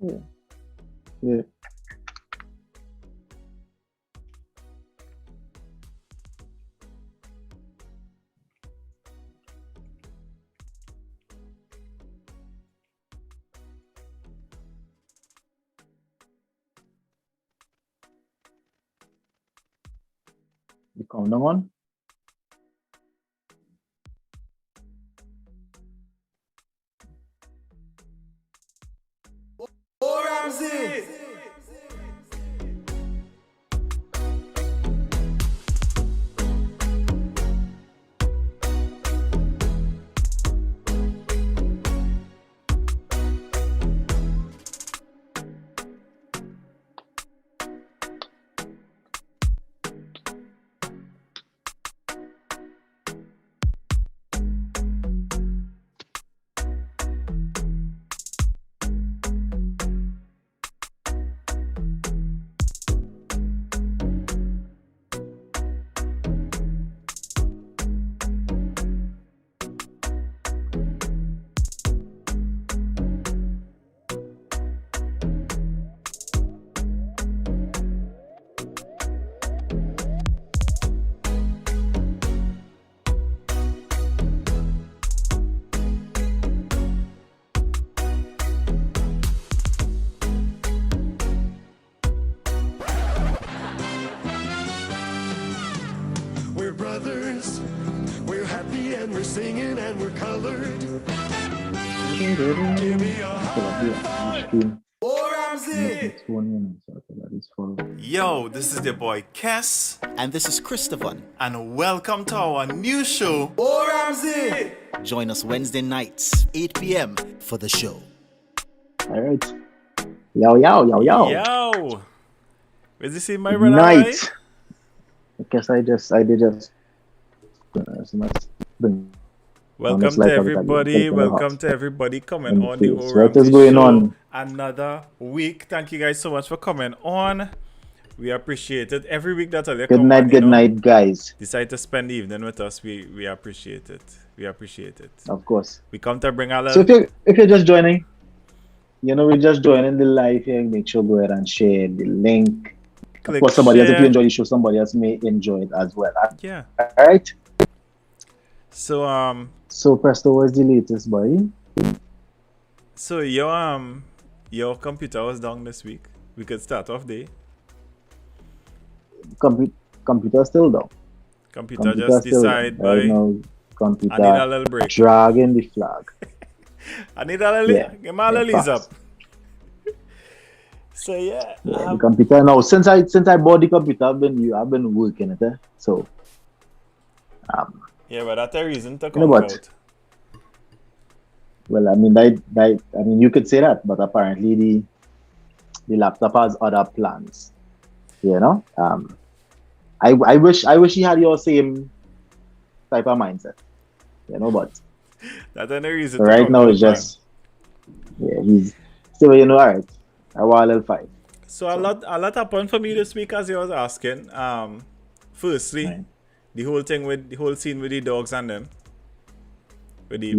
Yeah. Yeah. You countdown on? Ramsey! We're brothers, we're happy and we're singing and we're colored. Give me a Ramsey! Yo, this is the boy Kes, And this is Christopher. and welcome to our new show, Ramsey! Join us Wednesday nights, 8 p.m. for the show. All right. Yo, yo, yo, yo. Yo! Where's this in my brother? Night. I guess I did just. So let's bring Welcome Honest to life, everybody. everybody. Welcome to everybody coming In on the the face. O What Ramsey is going show. on? Another week. Thank you guys so much for coming on. We appreciate it. Every week that they good come night, on, good night, guys. decide to spend the evening with us. We appreciate it. We appreciate it. Of course. We come to bring our So little if you're just joining, we're just joining the live here. Make sure go ahead and share the link. Of click course, somebody else, if share. you enjoy the show, somebody else may enjoy it as well. Yeah. All right. So So Presto was the latest, boy. so your computer was down this week. We could start off day. Computer still down. Computer Computer just still decide down. Right by now, I need a computer little break. dragging the flag. I need a little give my little ease up. fast. So yeah. The computer now. Since I bought the computer, I've been working it. So Yeah, but that's a reason to know come what? out. well, I mean, you could say that, but apparently the laptop has other plans. I wish he had your same type of mindset. But That's a reason so to right come now out, it's just he's still all right. I want a little fight. man. So a lot happened for me this week as you was asking. Firstly, Right. the whole scene with the dogs and them. With the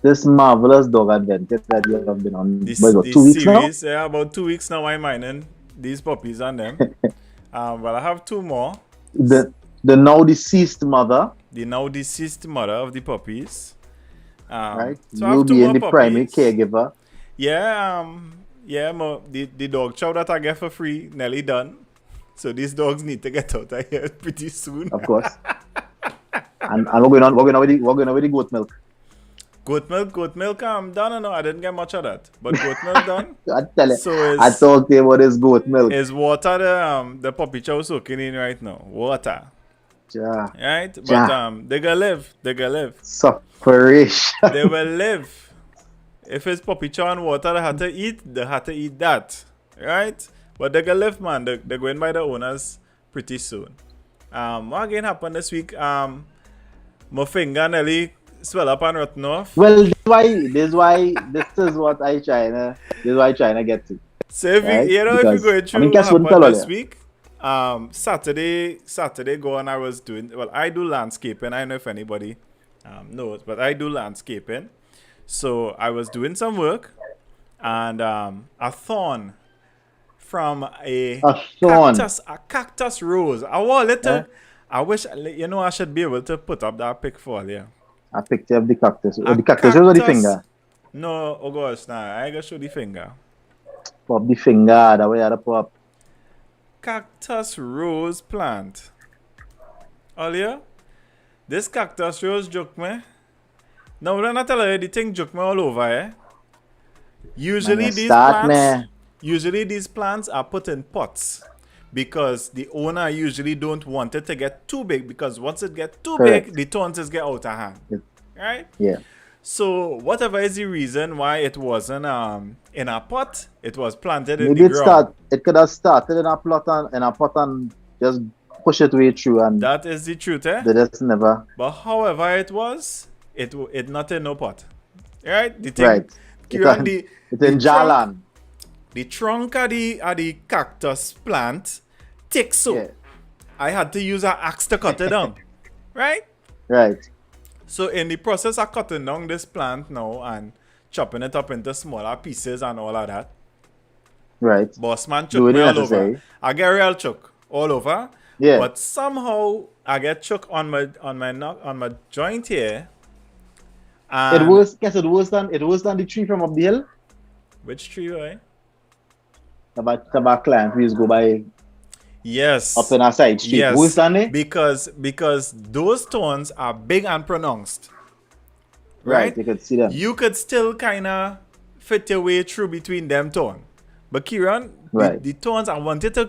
This marvelous dog adventure that you have been on. this, What, this 2 weeks now? series, yeah, about 2 weeks now I'm mining these puppies and them. Well I have two more. The now deceased mother, The now deceased mother of the puppies. right? So I have You'll two be more in the primary puppies. caregiver. Yeah, the dog chow that I get for free nearly done. So these dogs need to get out of here pretty soon. Of course. and we're going on with the goat milk. Goat milk, done or no? I didn't get much of that. But goat milk done. I tell you, So I is talked to you about this goat milk. is water the puppy chow soaking in right now. Water. Yeah. Right? But Yeah. they gonna live. They gonna live. Separation. They will live. If it's puppy chow and water they have to eat that. Right? But they gonna live, man. They're going by the owners pretty soon. What again happened this week? My finger nearly swell up and rotten off. Well, this is what I trying to get to. So if Right? if you're Because, going I through mean, what guess what, happened tell this you. week, Saturday go and I was doing, well, I do landscaping. I don't know if anybody knows, but I do landscaping. So I was doing some work and a thorn from A thorn. a cactus rose. I want little. Eh? I wish I should be able to put up that pic for you. A picture of the cactus. A The cactus or the finger? No, oh gosh, nah. I gotta show the finger. Pop the finger. That way I pop. Cactus rose plant. Earlier, this cactus rose joke me. Now when I tell you the thing joke me all over, eh? Usually these plants are put in pots because the owner usually don't want it to get too big, because once it gets too Correct. big, the thorns just get out of hand. Yeah. Right? Yeah. So whatever is the reason why it wasn't in a pot, it was planted in Maybe the ground. it could have started in a pot and just push it way through, and That is the truth, eh? they just never. But however it was, it not in no pot. Right? The thing, Right. Kieran, It's in Jalan. the trunk of the cactus plant thick so. Yeah. I had to use an axe to cut it down. Right? Right. So in the process of cutting down this plant now and chopping it up into smaller pieces and all of that, Right. boss man choke Doing me it all necessary. over. I get real choke all over. Yeah. But somehow I get choke on my joint here. And It was than the tree from up the hill. which tree, right? About client we used to go by Yes. up in our side street. Yes. Worse than it? Because those thorns are big and pronounced. Right. You could see them. You could still kind of fit your way through between them thorns. But Kieran, Right. the thorns, I want you to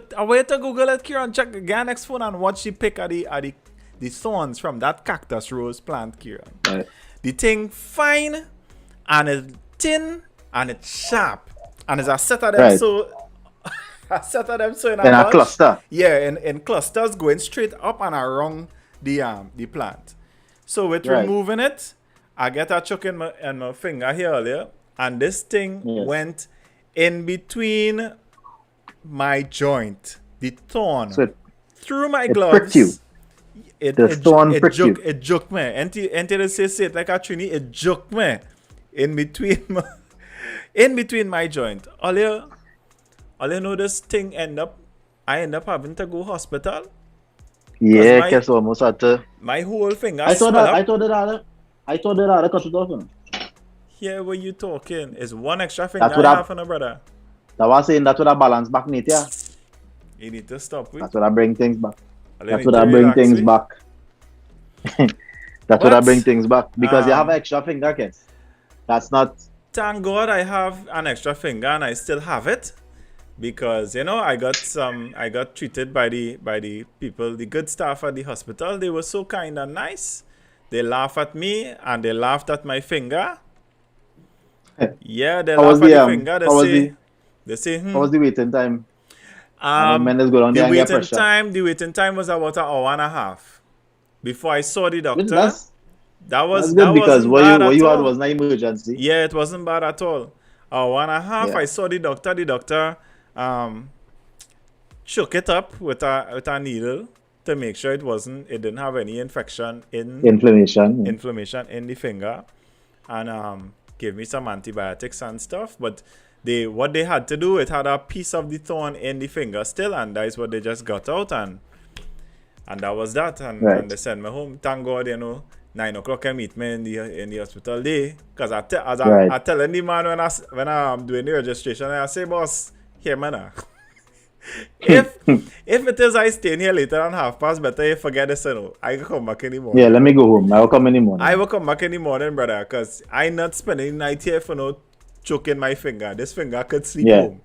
Google it, Kieran. Check again next phone and watch the pic of the thorns from that cactus rose plant, Kieran. Right. The thing fine and it's thin and it's sharp. And it's a set of them Right. so a set of them so in a In a bunch. cluster. Yeah, in clusters going straight up and around the plant. So with Right. removing it, I get a chuck in my finger here earlier, and this thing Yes. went in between my joint, the thorn, So through my it gloves. pricked you. The thorn pricked you. It joked me. Until they say it like a Trini, it joked me in between my joint. All you know, this thing I end up having to go hospital. Yeah, my- guess almost had to. My whole finger I thought swell that. up. I thought that cut it off. You know. Here where you talking is one extra finger That's what I I- have on a brother. That was saying that's what I balance back, Nate. Yeah. You need to stop with. That's what I bring things back. You That's need what to I bring relax things with. back. That's what I What? bring things back. Because you have Um, an extra finger, kids. That's not. Thank God I have an extra finger and I still have it, because I got treated by the people, the good staff at the hospital. They were so kind and nice. They laugh at me and they laughed at my finger. Yeah, they How laugh was at the, the finger. They say, How was the waiting time? Men just go down the there and get waiting pressure. time was about an hour and a half before I saw the doctor. Which that's That's good because wasn't what bad you at had all. was an emergency. Yeah, it wasn't bad at all. Hour and a half, Yeah. I saw the doctor. The doctor shook it up with a needle to make sure it didn't have any infection Inflammation. inflammation in the finger, and gave me some antibiotics and stuff. But what they had to do, it had a piece of the thorn in the finger still, and that is what they just got out, and that was that. And, Right. and they sent me home. Thank God, 9 o'clock I meet me in the hospital day, because I telling the man when I'm doing the registration, I say, boss, here man. if it is I stay in here later than past, better you forget this. I can come back in the morning. Yeah, let me go home. I will come in the morning. I will come back in the morning, brother, because I not spending the night here for no choking my finger. This finger could sleep Yeah. home.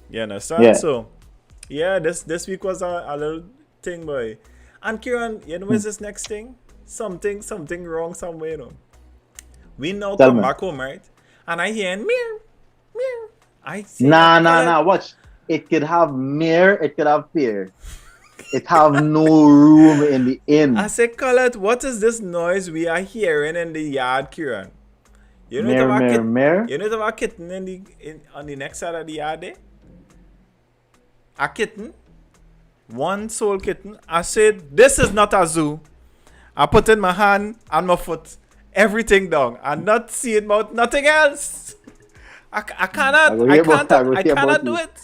You understand? Yeah. So, yeah, this week was a little thing, boy. And Kieran, what's this next thing? Something wrong somewhere, We now Tell come me. back home, right? And I hear meow, meow. I see Nah. Watch. It could have mirror. It could have fear. It have no room in the inn. I say, Colette, what is this noise we are hearing in the yard, Kieran? You know Mirror, about mirror, mirror. You know about kitten on the next side of the yard there? A kitten. One sole kitten. I said, this is not a zoo. I put in my hand and my foot. Everything down. I'm not seeing about nothing else. I I will hear about, I will I hear about cannot do you. it.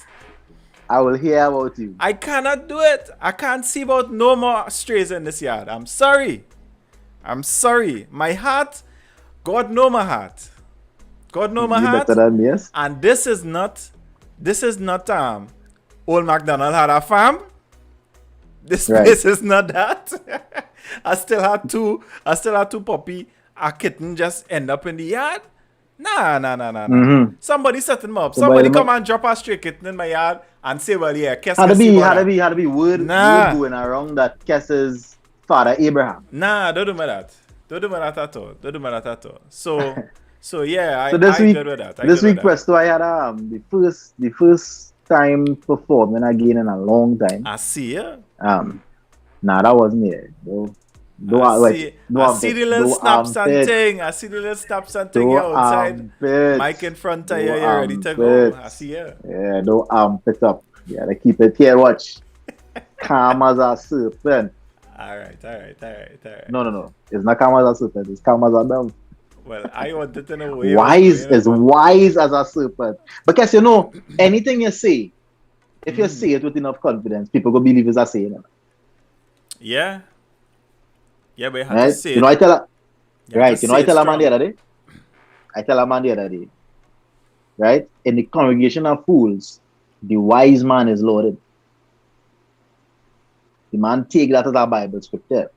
I will hear about you. I cannot do it. I can't see about no more strays in this yard. I'm sorry. I'm sorry. My heart, God know my heart. God know my You heart. better than me, yes? And this is not old MacDonald had a farm. This Right. place is not that. I still had two puppy. A kitten just end up in the yard. Nah. Mm-hmm. Somebody set them up. So by Somebody the come and drop a stray kitten in my yard and say, well, yeah, Had to be word going around that Kess's father Abraham. Nah, don't do me that. Don't do me that at all. Don't do me that at all. So yeah, So this I week, good with that. this week, Presto, I had the first time performing again in a long time. I see ya. Nah, that wasn't it. I see the little snaps and thing. I see the little snaps and thing here outside. Mic in front of you, you're ready to go. I see ya. Yeah, don't armpit up. Yeah, they keep it here, watch. Calm as a serpent. Alright. No. It's not calm as a serpent, it's calm as a dove. Well, I wanted to know wise as a serpent. Because you know, anything you say, if you say it with enough confidence, people will believe it's a saying it. Yeah. Yeah, but you have Right? to say You know, it. I tell her, right? You know, I tell a man strong. the other day. Right? In the congregation of fools, the wise man is lauded. The man take that as a Bible scripture.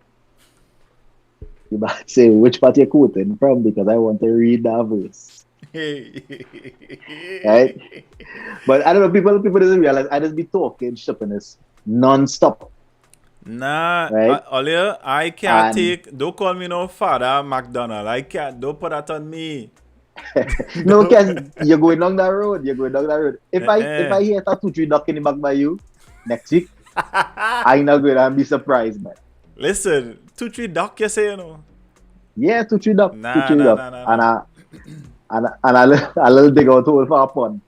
The man say, which part you're quoting from? Because I want to read that verse. Right? But I don't know, people doesn't realize I just be talking stupidness non-stop. Nah, Right? Olia, I can't And- don't call me no father McDonald. I can't, don't put that on me. No, because you're going down that road. If I hear that 2-3 duck in the back by you next week, I'm not going to be surprised, man. Listen, 2-3 duck you say, you know. Yeah, 2-3 duck. Nah, 2-3 nah, duck. nah. And a little dig out hole for a pond.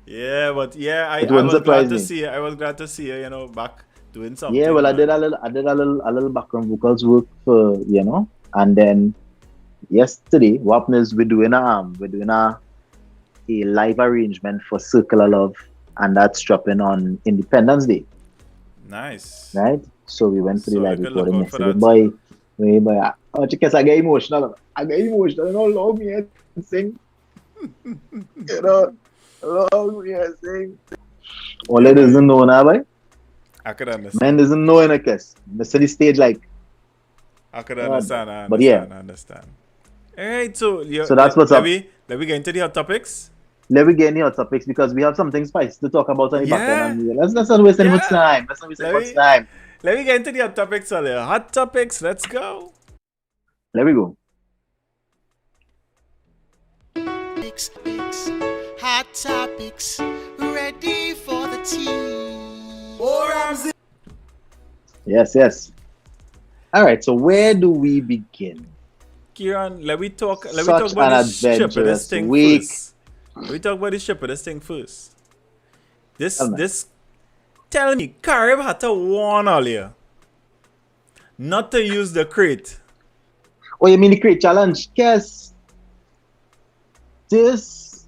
Yeah, but yeah, I It wouldn't was glad surprise to me. see you. I was glad to see you, you know, back doing something. Yeah, well, I man. did a little background vocals work for, you know, and then yesterday, what happened is we're doing a live arrangement for Circle of Love, and that's dropping on Independence Day, Nice. right? So we went to the So live we could look recording out for yesterday. that. Boy, I just I get emotional. I don't love me and sing. You know, love me and sing. All it doesn't know now, boy. I could understand. Man doesn't know in a case. The city stage like. I could understand. I But yeah. understand. All right, so That's what's up. Let me get into the hot topics. Let me get into hot topics because we have something spicy to talk about on the back Yeah. end. And let's not waste any much Yeah. time. Let's not waste any much time. Let me get into the hot topics, Olia. Hot topics, let's go. There we go. Hot topics, ready for the team. Oh, Ramsey. Yes. All right. So where do we begin? Kieran, let me talk Such about an the ship of this adventurous thing week. first. Let me talk about the ship of this thing first. Tell me. Tell me, Carib had to warn earlier not to use the crate. Oh, you mean the crate challenge? Yes. This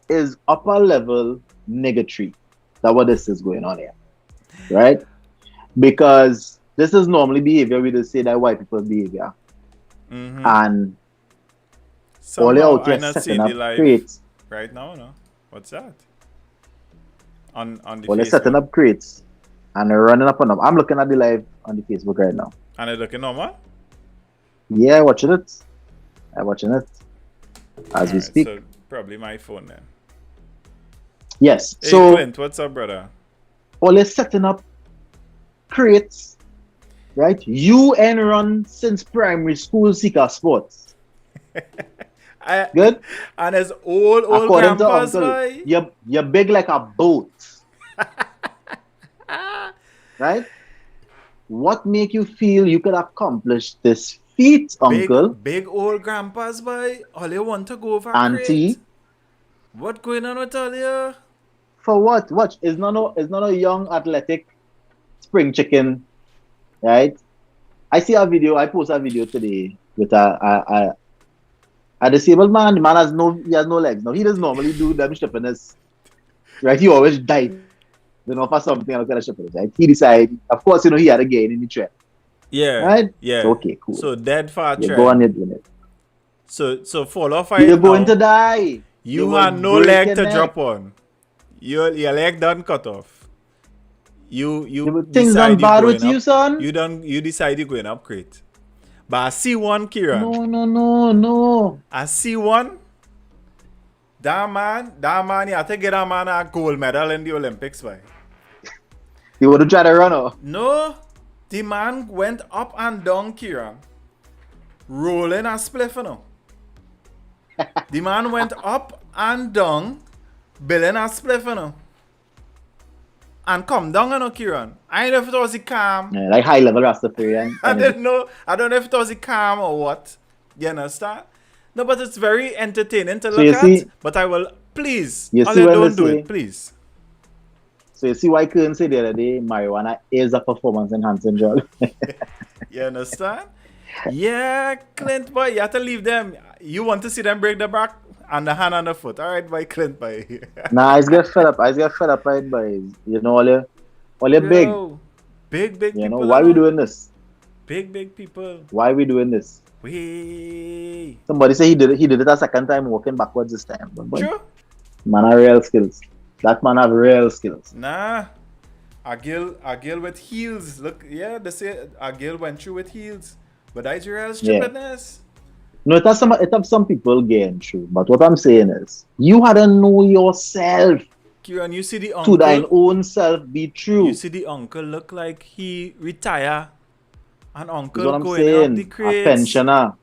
is upper level negatory. That's what this is going on here. Right? Because this is normally behavior we just say that white people's behavior. Mm-hmm. And all they Somehow out I here not setting seeing up the live crates. right now, no? What's that? On the Well, they're Facebook. setting up crates and they're running up on them. I'm looking at the live on the Facebook right now. And they're looking normal? Yeah, watching it. I'm watching it as we Alright, speak. So probably my phone then. Yes. Hey So Clint, what's up, brother? all they're setting up crates, right? UN run since primary school seeker sports. Good. And as old According to grandpas, Uncle, boy. you're big like a boat. Right? What make you feel you could accomplish this feat, Uncle? Big old grandpas, boy. All you want to go over Auntie? crate. What going on with all you? For what? Watch. It's not a young athletic spring chicken, right? I see a video. I post a video today with a A disabled man, the man he has no legs. Now he doesn't normally do them strippiness. Right? He always dive. For something else kind of strippiness, right? He decided, of course, he had a gain in the trend. Yeah. Right? Yeah. So, okay, cool. So dead for a You go on trend. it doing it. So fall off You're it going to now. die. You will had no break leg your to neck. drop on. Your leg done cut off. You Things decide done you bad going with you, up. son? You decide you going up crate. But I see one, Kieran. No. I see one. That man, you have to get that man a gold medal in the Olympics, boy. You want to try to run off? No, the man went up and down, Kieran, rolling a spliff, you know. The man went up and down, billing a spliff, you know. And come down, you know, Kieran. I don't know if it was the calm. Yeah, like high level Rastafarian. I don't know if it was the calm or what. You understand? No, but it's very entertaining to So you look see- at. But I will, please, You all see you when don't they do say- it, please. So you see why Kern said the other day, marijuana is a performance enhancing drug. You understand? Yeah, Clint, boy, you have to leave them. You want to see them break the back and the hand on the foot. All right, boy, Clint, boy. Nah, I get fed up. Right, by all your big. Yo, big You people. know why we doing this? Big people. Why we doing this? We. Somebody say he did it a second time, walking backwards this time. But boy, True? man have real skills. That man have real skills. Nah. A girl with heels. Look, yeah, they say a girl went through with heels. But that's real stupidness. No, it has some people getting through. But what I'm saying is, you had to know yourself. Kieran, you see the To thine uncle. own self be true. You see the uncle look like he retire. And That's uncle what I'm going up saying. the A crates. pensioner.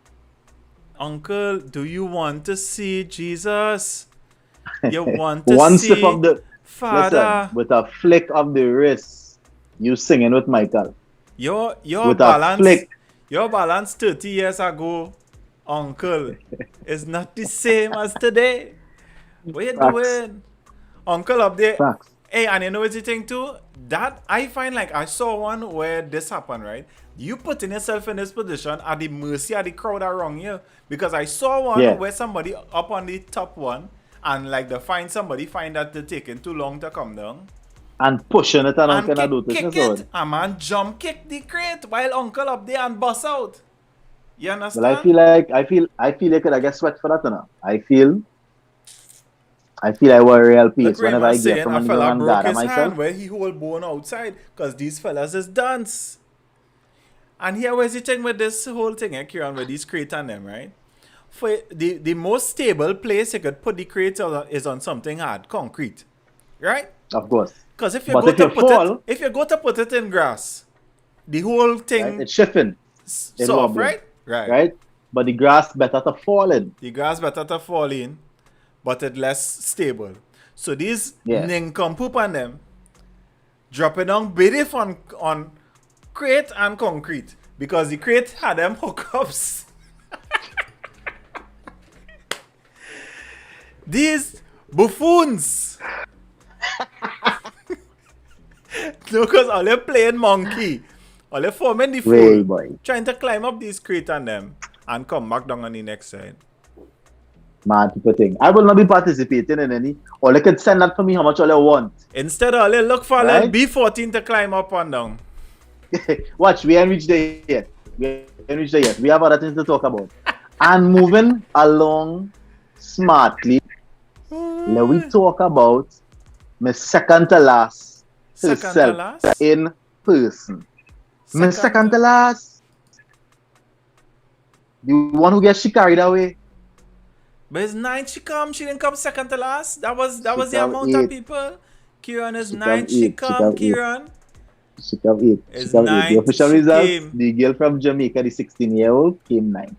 Uncle, do you want to see Jesus? You want to One see slip of the Father? listen, with a flick of the wrist, you singing with Michael. Your With a balance, flick. your balance 30 years ago, uncle, is not the same as today. What you Facts. doing? Uncle up there. Facts. Hey, and you know what you think too? That I find like I saw one where this happened, right? You putting yourself in this position at the mercy of the crowd around you. Because I saw one Yeah. where somebody up on the top one and like somebody find that they're taking too long to come down. And pushing it and all kind of do kick this. it. A man jump kick the crate while uncle up there and bust out. You understand? Well, I feel like I get sweat for that now. I feel I were real Look, peace whenever I Raymond get saying from a the fella ground and broke gather his myself. hand where he hold bone outside because these fellas is dance. And here where's the thing with this whole thing, Kieran, with these crates and them, right? For the most stable place you could put the crates is on something hard, concrete. Right? Of course. Because if you But go if to you put fall- it if you go to put it in grass, the whole thing Right? It's shifting. it's soft, wobbling. right? Right? But the grass better to fall in. The grass better to fall in, but it less stable. So these Yeah. nincompoop on them dropping down bidif on crate and concrete because the crate had them hookups. These buffoons. No, because all they're playing monkey. All they're forming the Way, fool. boy. Trying to climb up these crate and them and come back down on the next side. Mad people thing. I will not be participating in any. Or they could send that for me how much all they want. Instead, all they look for a Right? little B14 to climb up and down. Watch, we ain't reached there yet. We have other things to talk about. And moving along smartly, let we talk about my second to last Second to herself last? in person. My second to last. The one who gets she carried away. But it's 9 she didn't come second to last. That was the come amount of 8. people. Kieran is She 9 come she 8, come, 8. Kieran. She come 8. It's She come 8. 9 The official she results, came. the girl from Jamaica, the 16-year-old, came 9.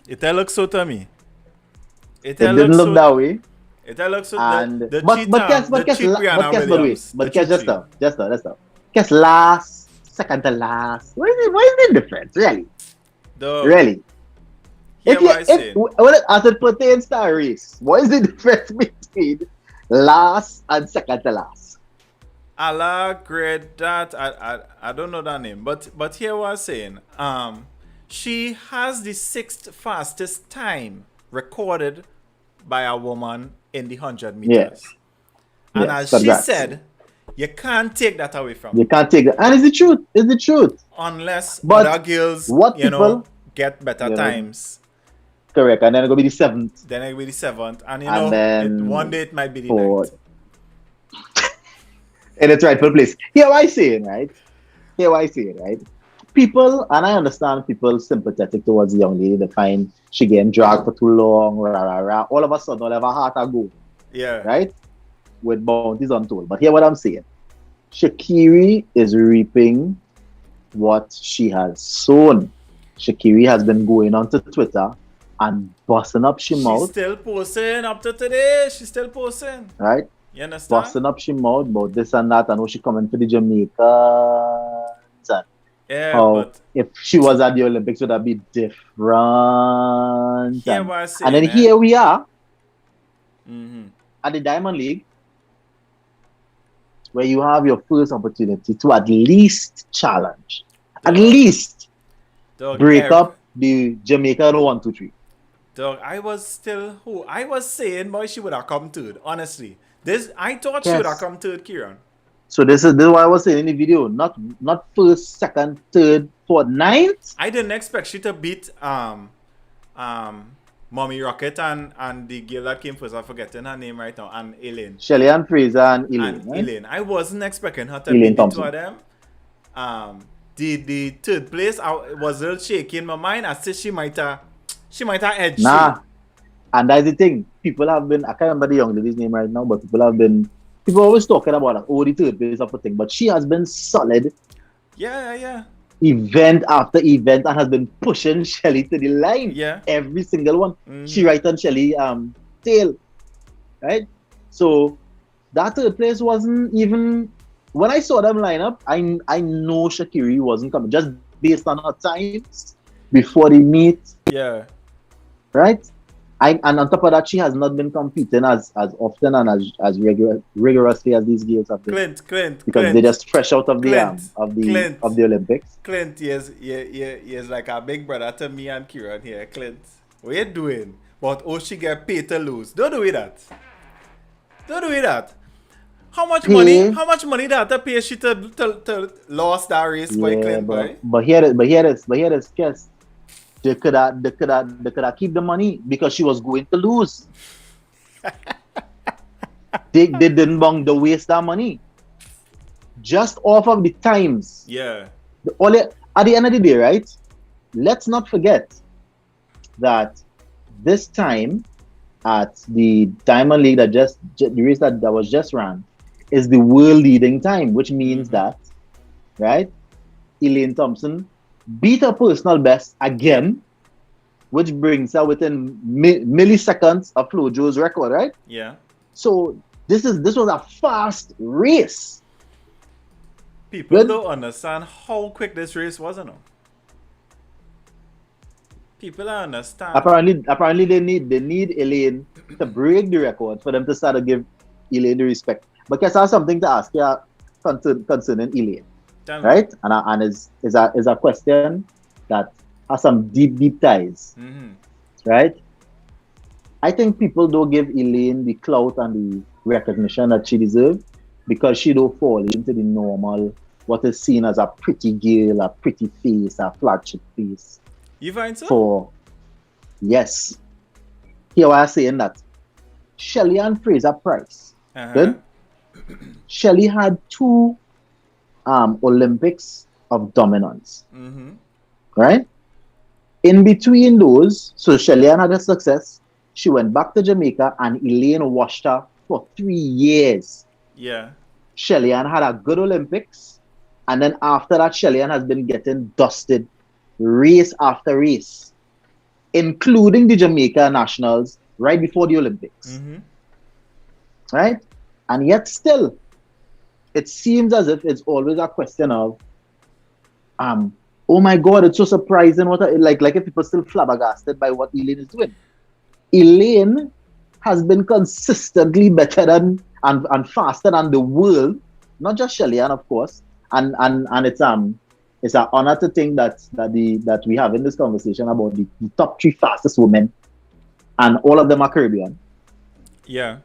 It look so to me. It didn't look that way. It looks so And the but cheat guess the cheat Brianna by the way, Williams. but The guess cheat just now. Guess last, second to last. What is the difference? Really? Really? Hear what I say. As it pertains to a race, what is the difference between last and second to last? Allah great that I don't know that name, but here what I'm saying. She has the 6th fastest time recorded by a woman in the 100 meters. And Yes, as she congrats. said, you can't take that away from You her. can't take it. And it's the truth. It's the truth. Unless But other girls, what people, get better you know, times. correct, and then it's going to be the 7th. Then it'll be the 7th. And And then one day it might be the for 9th. in its rightful place. Here what I saying, right? Here what I saying, right? People, and I understand people sympathetic towards the young lady. They find she getting dragged for too long, rah, rah, rah. All of a sudden, all of her heart a go, Yeah. right? With bounties untold. But here what I'm saying. Shakiri is reaping what she has sown. Shakiri has been going onto Twitter and busting up she She's mouth, still posting up to today. She's still posting. right? You understand? Busting up she mouth about this and that. I know she coming for the Jamaicans. And Yeah, how but if she was at the Olympics, would that be different? hear And, what I'm saying, and then eh? here we are Mhm. at the Diamond League, where you have your first opportunity to at least challenge, at Dog. least Dog, break up the Jamaican 1-2-3. Dog, I was saying, boy, she would have come third. Honestly, I thought she Yes. would have come third, Kieran. So this is what I was saying in the video. Not first, second, third, fourth, ninth. I didn't expect she to beat Mommy Rocket and the girl that came first. I'm forgetting her name right now. And Elaine. Shelly and Fraser and Elaine. And Right? Elaine. I wasn't expecting her to Elaine beat the Thompson. two of them. The third place, I was a little shaky in my mind. I said she might have edged. Nah. And that's the thing. People have been, I can't remember the young lady's name right now, but people always talking about like, oh, the third place of a thing. But she has been solid Yeah. event after event and has been pushing Shelly to the line. Yeah. Every single one. Mhm. She right on Shelly tail. Right? So that third place wasn't even, when I saw them line up, I know Shakiri wasn't coming. Just based on her times before the meet. Yeah. Right? And on top of that, she has not been competing as often and as rigorously as these girls have been. Clint. Because they're just fresh out of the Clint. Olympics. Clint, yes, like a big brother to me and Kieran here. Clint, what you doing? But she get paid to lose. Don't do that. How much money that to pay she to lost that race by Clint, boy? But here is guess. They could have keep the money because she was going to lose. they didn't want to waste that money. Just off of the times. Yeah. At the end of the day, right? Let's not forget that this time at the Diamond League the race that was just ran is the world leading time, which means that, right? Elaine Thompson beat her personal best again, which brings her within milliseconds of Flojo's record, right? Yeah. So this was a fast race. People don't understand how quick this race was, no? People don't understand. Apparently they need Elaine to break the record for them to start to give Elaine the respect. But I have something to ask you concerning Elaine. Right? And is a question that has some deep ties. Mm-hmm. Right? I think people don't give Elaine the clout and the recognition that she deserves because she don't fall into the normal, what is seen as a pretty girl, a pretty face, a flagship face. You find so? Yes. Here I am saying that Shelly and Fraser Price. Good? Shelly had 2 Olympics of dominance. Mm-hmm. Right? In between those, so Shelly had a success. She went back to Jamaica and Elaine watched her for 3 years. Yeah. Shelly had a good Olympics. And then after that, Shelly has been getting dusted race after race, including the Jamaica Nationals right before the Olympics. Mm-hmm. Right? And yet still, it seems as if it's always a question of, oh my God, it's so surprising like if people still flabbergasted by what Elaine is doing. Elaine has been consistently better than and faster than the world, not just Shelly, and of course, and it's it's an honor to think that we have in this conversation about the top 3 fastest women, and all of them are Caribbean, Yeah.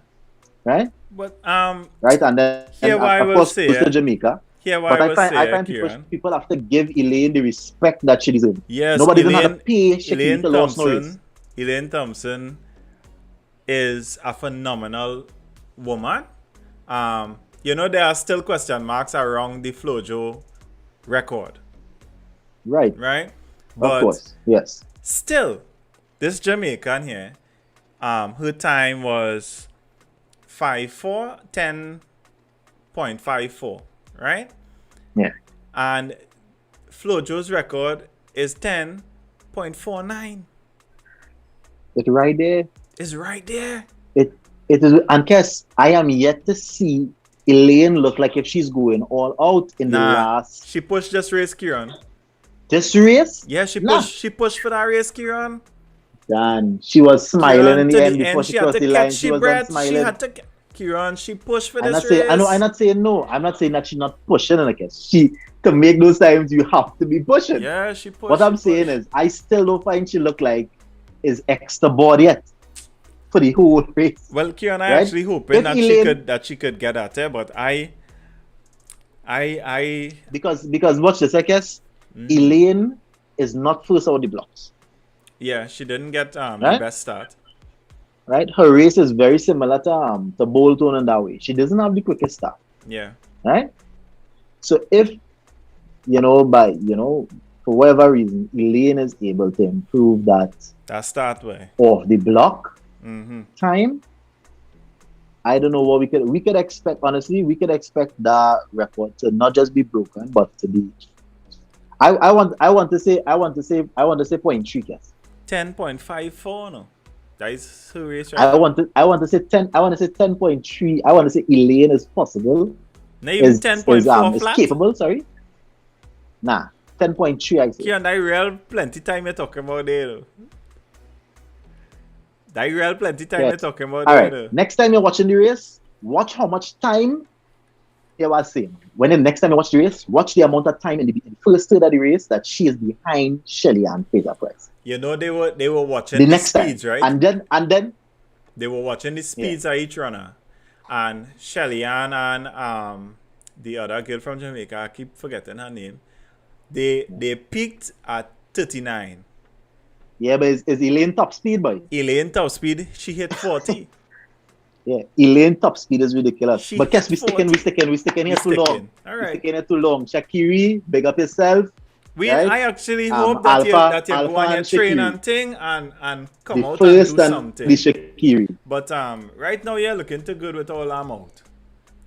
right? But Right, and then here what I of will course say, goes to Jamaica. here what But I I will find say, people Kieran. people have to give Elaine the respect that she deserves. Yes, Nobody doesn't have to pay Elaine Shakira lost no race. Thompson. Elaine Thompson is a phenomenal woman. You know, there are still question marks around the Flojo record, Right, right? of course, yes. Still, this Jamaican here, her time was 5'4", 10.54, right? Yeah, And Flojo's record is 10.49. it's right there. It's right there. It is, and Kes, I am yet to see Elaine look like if she's going all out in the last She pushed this race, Kieran. this race. Yeah, she Nah. pushed. She pushed for that race, Kieran. Dan, she was smiling Kieran, in to the end before she she had crossed to the line. catch She she was done breath. She smiling. had to. Kieran, she pushed for I'm this not saying, race. I know, I'm not saying no. I'm not saying that she's not pushing in a case. She, to make those times, you have to be pushing. Yeah, she pushed. What I'm saying is, I still don't find she look like is extra board yet for the whole race. Well, Kieran, I Right? actually hoping If that Elaine- she could get at her, but I Because watch this, I guess Elaine is not first out the blocks. yeah, she didn't get the Right? best start. Right? Her race is very similar to Bolton in that way. She doesn't have the quickest start. Yeah, Right? So if for whatever reason, Elaine is able to improve that that start way. off the block Mm-hmm. time, I don't know what we could expect. Honestly, we could expect that record to not just be broken, but to be. I want to say 0.3, yes. 10.54, no, that is her race right. I want to say 10. I want to say 10.3. I want to say Elaine is possible. Now even Is 10.4 is flat. capable. Sorry. Nah, 10.3. I say. Kieran, that real plenty time you're talking about there, though. That real plenty time you're talking about All there, right. though. Next time you're watching the race, watch how much time you was saying. When the next time you watch the race, watch the amount of time in the first third of the race that she is behind Shelley and Fraser Price. You know they were watching The the next speeds, time, right? and then They were watching the speeds of each runner. And Shelly Ann and the other girl from Jamaica, I keep forgetting her name. They peaked at 39. yeah, but is Elaine top speed, boy? Elaine top speed, she hit 40. Yeah, Elaine top speed is ridiculous. She But guess we hit sticking here We too long. sticking. All We right. sticking here too long. Shakiri, big up yourself. Right? I actually Um, hope that you Alpha go on your and train Shakiri. and thing and come The out and first do and something. the Shakiri. But right now you're looking too good with all I'm out.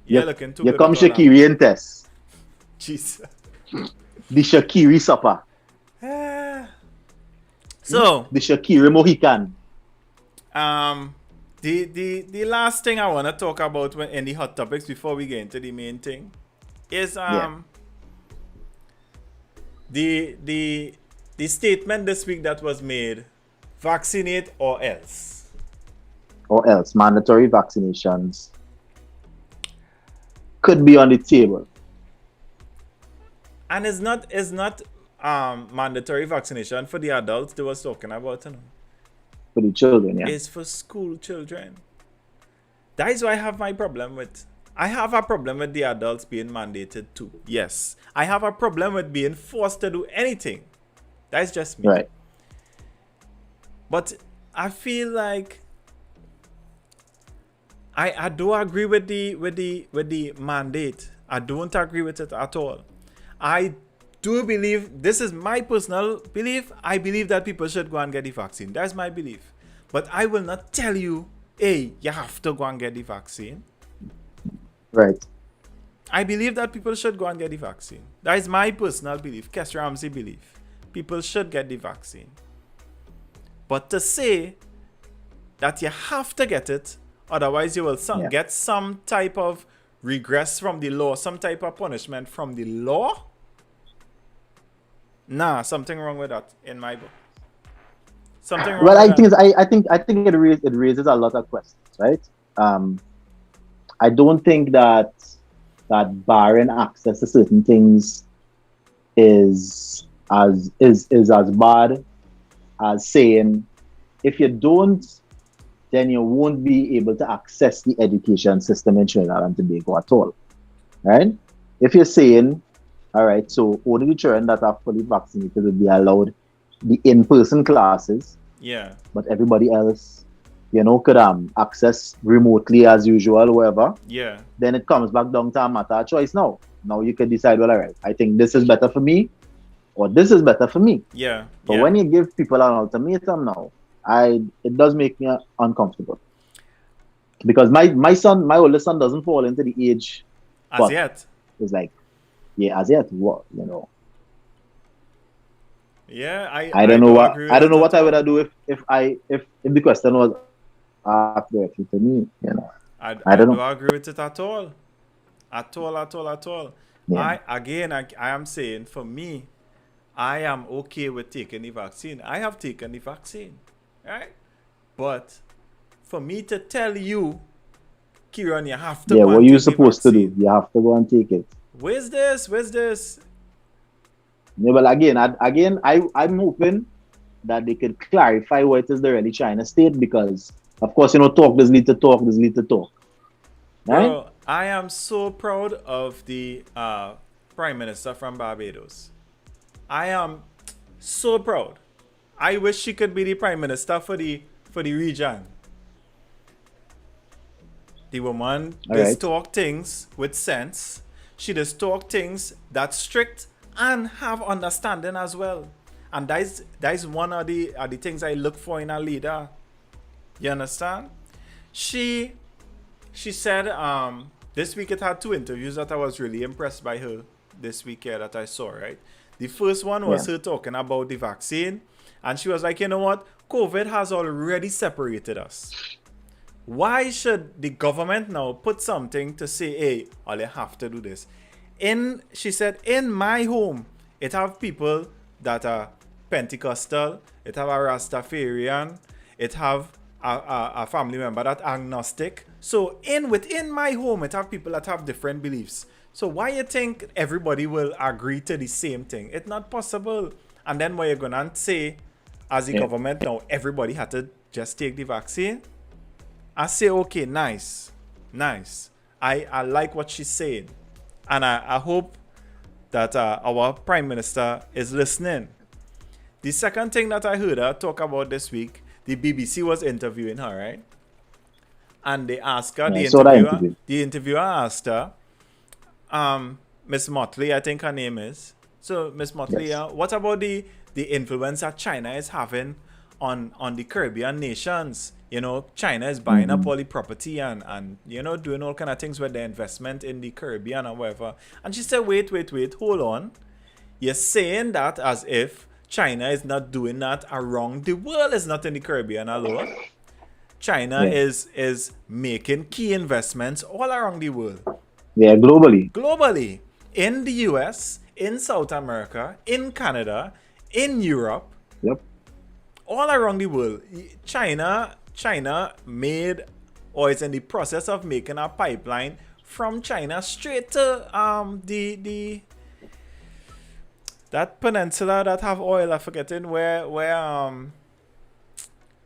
You're looking too You good come with all I'm Shakiri and test. Jesus. The Shakiri supper. So The Shakiri Mohican. the last thing I want to talk about in the hot topics before we get into the main thing is the statement this week that was made: vaccinate or else. Or else mandatory vaccinations could be on the table. And it's not mandatory vaccination for the adults they was talking about, you know. For the children, yeah. It's for school children. That is why I have my problem with. I have a problem with the adults being mandated too. Yes. I have a problem with being forced to do anything. That's just me. Right. But I feel like I do agree with the mandate. I don't agree with it at all. I do believe, this is my personal belief, I believe that people should go and get the vaccine. That's my belief. But I will not tell you, hey, you have to go and get the vaccine. Right. I believe that people should go and get the vaccine. That is my personal belief. Kes Ramsey belief. People should get the vaccine. But to say that you have to get it, otherwise you will get some type of regress from the law, some type of punishment from the law. Nah, something wrong with that in my book. Something wrong. Well, with that. I think it raises a lot of questions, right? I don't think that barring access to certain things is as bad as saying if you don't, then you won't be able to access the education system in Trinidad and Tobago at all. Right? If you're saying, all right, so only the children that are fully vaccinated will be allowed the in-person classes, Yeah. but everybody else, could access remotely as usual, whatever. Yeah. Then it comes back down to a matter of choice now. Now you can decide, well, all right, I think this is better for me, or this is better for me. Yeah. But when you give people an ultimatum now, it does make me uncomfortable. Because my oldest son doesn't fall into the age, As but yet. it's like, yeah, as yet, what, Yeah, I don't know do what agree I with don't know it what at I would all. do if the question was asked directly to me. I I don't do know. agree with it at all. At all, at all, at all. Yeah. I am saying for me, I am okay with taking the vaccine. I have taken the vaccine. Right? But for me to tell you, Kieran, you have to Yeah, go what and you take the supposed to do? vaccine. You have to go and take it. Where's this? Where's this? Yeah, but I'm hoping that they could clarify what it is they're really trying to state because, of course, talk does lead to talk, does lead to talk. Right? Bro, I am so proud of the Prime Minister from Barbados. I am so proud. I wish she could be the Prime Minister for the region. The woman All does right. talk things with sense. She does talk things that's strict and have understanding as well. And that's one of the things I look for in a leader. You understand? She said this week it had 2 interviews that I was really impressed by her this week here that I saw, right? The first one was her talking about the vaccine, and she was like, you know what? COVID has already separated us. Why should the government now put something to say, hey, all you have to do this? She said, in my home, it have people that are Pentecostal, it have a Rastafarian, it have a family member that agnostic. So within my home, it have people that have different beliefs. So why you think everybody will agree to the same thing? It's not possible. And then what you're gonna say, as the government now, everybody had to just take the vaccine? I say, okay, nice. I like what she's saying. And I hope that our Prime Minister is listening. The second thing that I heard her talk about this week, the BBC was interviewing her, right? And they asked her, the interviewer asked her, Miss Motley, I think her name is. So, Miss Motley, what about the influence that China is having on the Caribbean nations? China is buying up all the property and doing all kind of things with their investment in the Caribbean or whatever. And she said, wait, hold on. You're saying that as if China is not doing that around the world. It's not in the Caribbean alone. China is making key investments all around the world. Yeah, globally. Globally. In the US, in South America, in Canada, in Europe. Yep. All around the world. China made, or is in the process of making, a pipeline from China straight to that peninsula that have oil. I'm forgetting where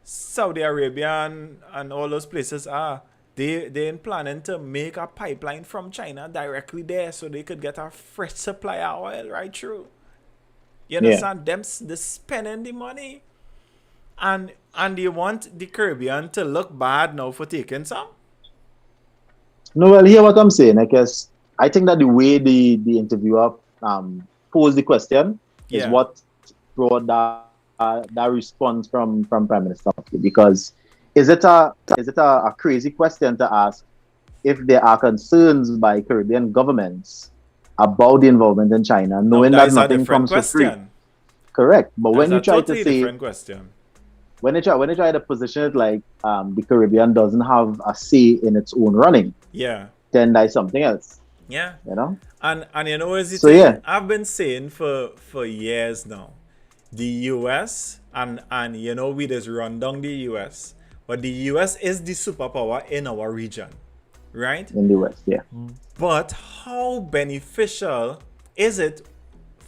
Saudi Arabia and all those places are. They're planning to make a pipeline from China directly there so they could get a fresh supply of oil right through. You understand? They're spending the money. And you want the Caribbean to look bad now for taking some? No, well, hear what I'm saying. I think that the way the interviewer posed the question is what brought that response from Prime Minister. Because is it a crazy question to ask if there are concerns by Caribbean governments about the involvement in China, knowing that nothing comes for free? Correct. But when you try to say different question. When they try to position it like the Caribbean doesn't have a say in its own running, then that's something else. Yeah. And is the thing I've been saying for years now. The US and we just run down the US, but the US is the superpower in our region, right? In the West, yeah. But how beneficial is it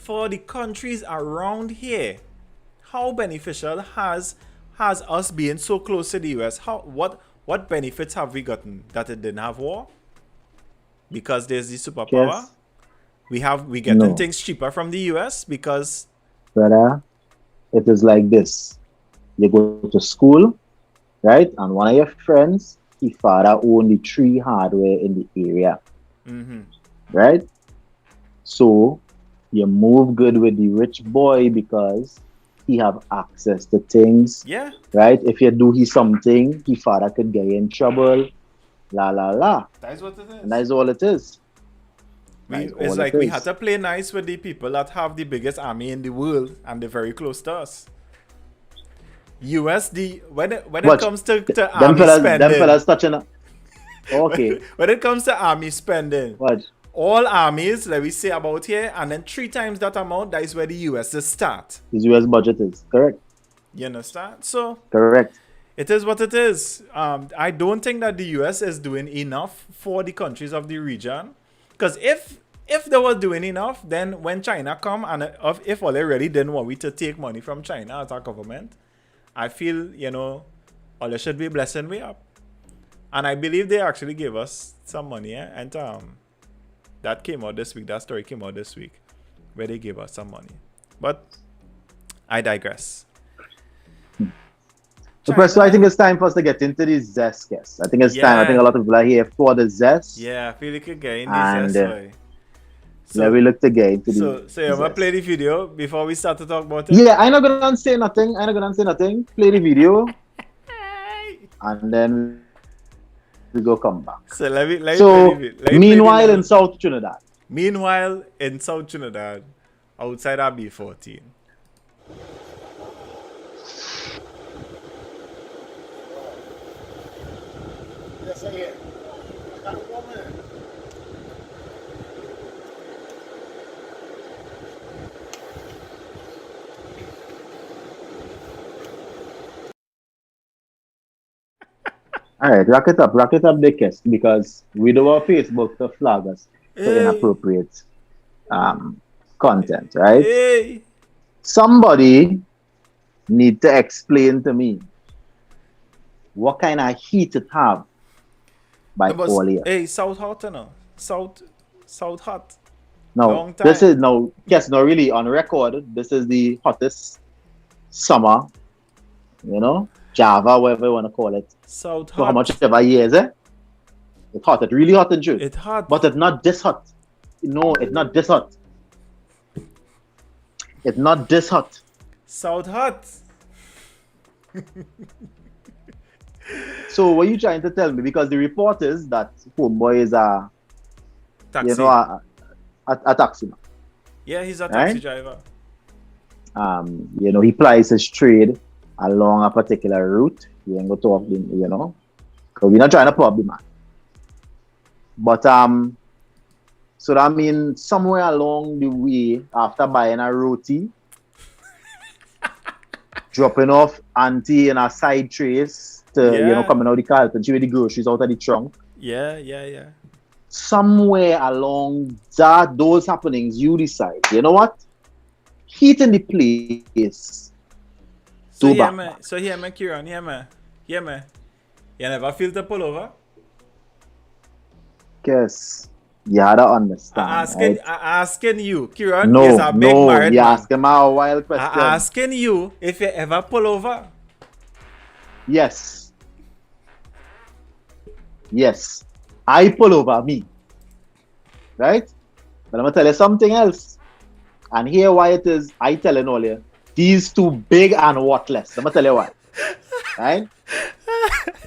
for the countries around here, how beneficial has us being so close to the US? What benefits have we gotten that it didn't have war? Because there's the superpower. Yes. We getting No. things cheaper from the US because Brother, it is like this. You go to school, right? And one of your friends, his father owned the tree hardware in the area, right? So you move good with the rich boy because he have access to things, yeah, right? If you do he something, his father could get you in trouble, la la la. that's what it is. And that's all it is. It's like we had to play nice with the people that have the biggest army in the world and they're very close to us. USD when it comes to army spending. Them fellas touching. Okay. When it comes to army spending, What? all armies, like we say about here, and then 3 times that amount, that is where the US just start. His US budget is correct. You understand? So Correct. it is what it is. I don't think that the US is doing enough for the countries of the region. Because if they were doing enough, then when China come and if all they really didn't want we to take money from China as our government, I feel, all they should be blessing we up. And I believe they actually gave us some money, and that came out this week. That story came out this week where they gave us some money. But I digress. So I think it's time for us to get into the zest, guess. I think it's time. I think a lot of people are here for the zest. Yeah, I feel like you get in And, this way. So we look to get into the So I'm gonna play the video before we start to talk about it. Yeah, I'm not gonna say nothing. Play the video. And then we go come back. So let me So play the video. meanwhile in South Trinidad. Meanwhile in South Trinidad, outside our B14. Yes, I hear. I got 1 minute. All right, rock it up, Dickest, because we do our Facebook to flag us for inappropriate content, right? Hey. Somebody need to explain to me what kind of heat it have by all here. Hey, South Hot, no? South Hot. No, long time. this is no, yes, no, really on record. This is the hottest summer, Java, whatever you want to call it. South For Hot. how much ever years, eh? It's hot. It's really hot in June. It's hot. But it's not this hot. No, it's not this hot. It's not this hot. South Hot. So what are you trying to tell me? Because the report is that homeboy is a Taxi. a taxi man. Yeah, he's a taxi Right? driver. He plies his trade along a particular route. We ain't going to talk, because we're not trying to pub the man. But so that means somewhere along the way, after buying a roti, dropping off auntie in a side trace to coming out the car and she with the groceries out of the trunk. Yeah. Somewhere along those happenings, you decide, you know what? Heat in the place. So Two here, back. man. So here, man, Kieran. Here, man. You never feel the pullover? Guess you had to understand. I right? asking you, Kieran. No, is a big married you're man. asking me a wild question. I asking you if you ever pull over. Yes. I pull over me. Right? But I'm going to tell you something else. And here why it is, I telling all you, these two big and worthless. I'm going to tell you why. Right?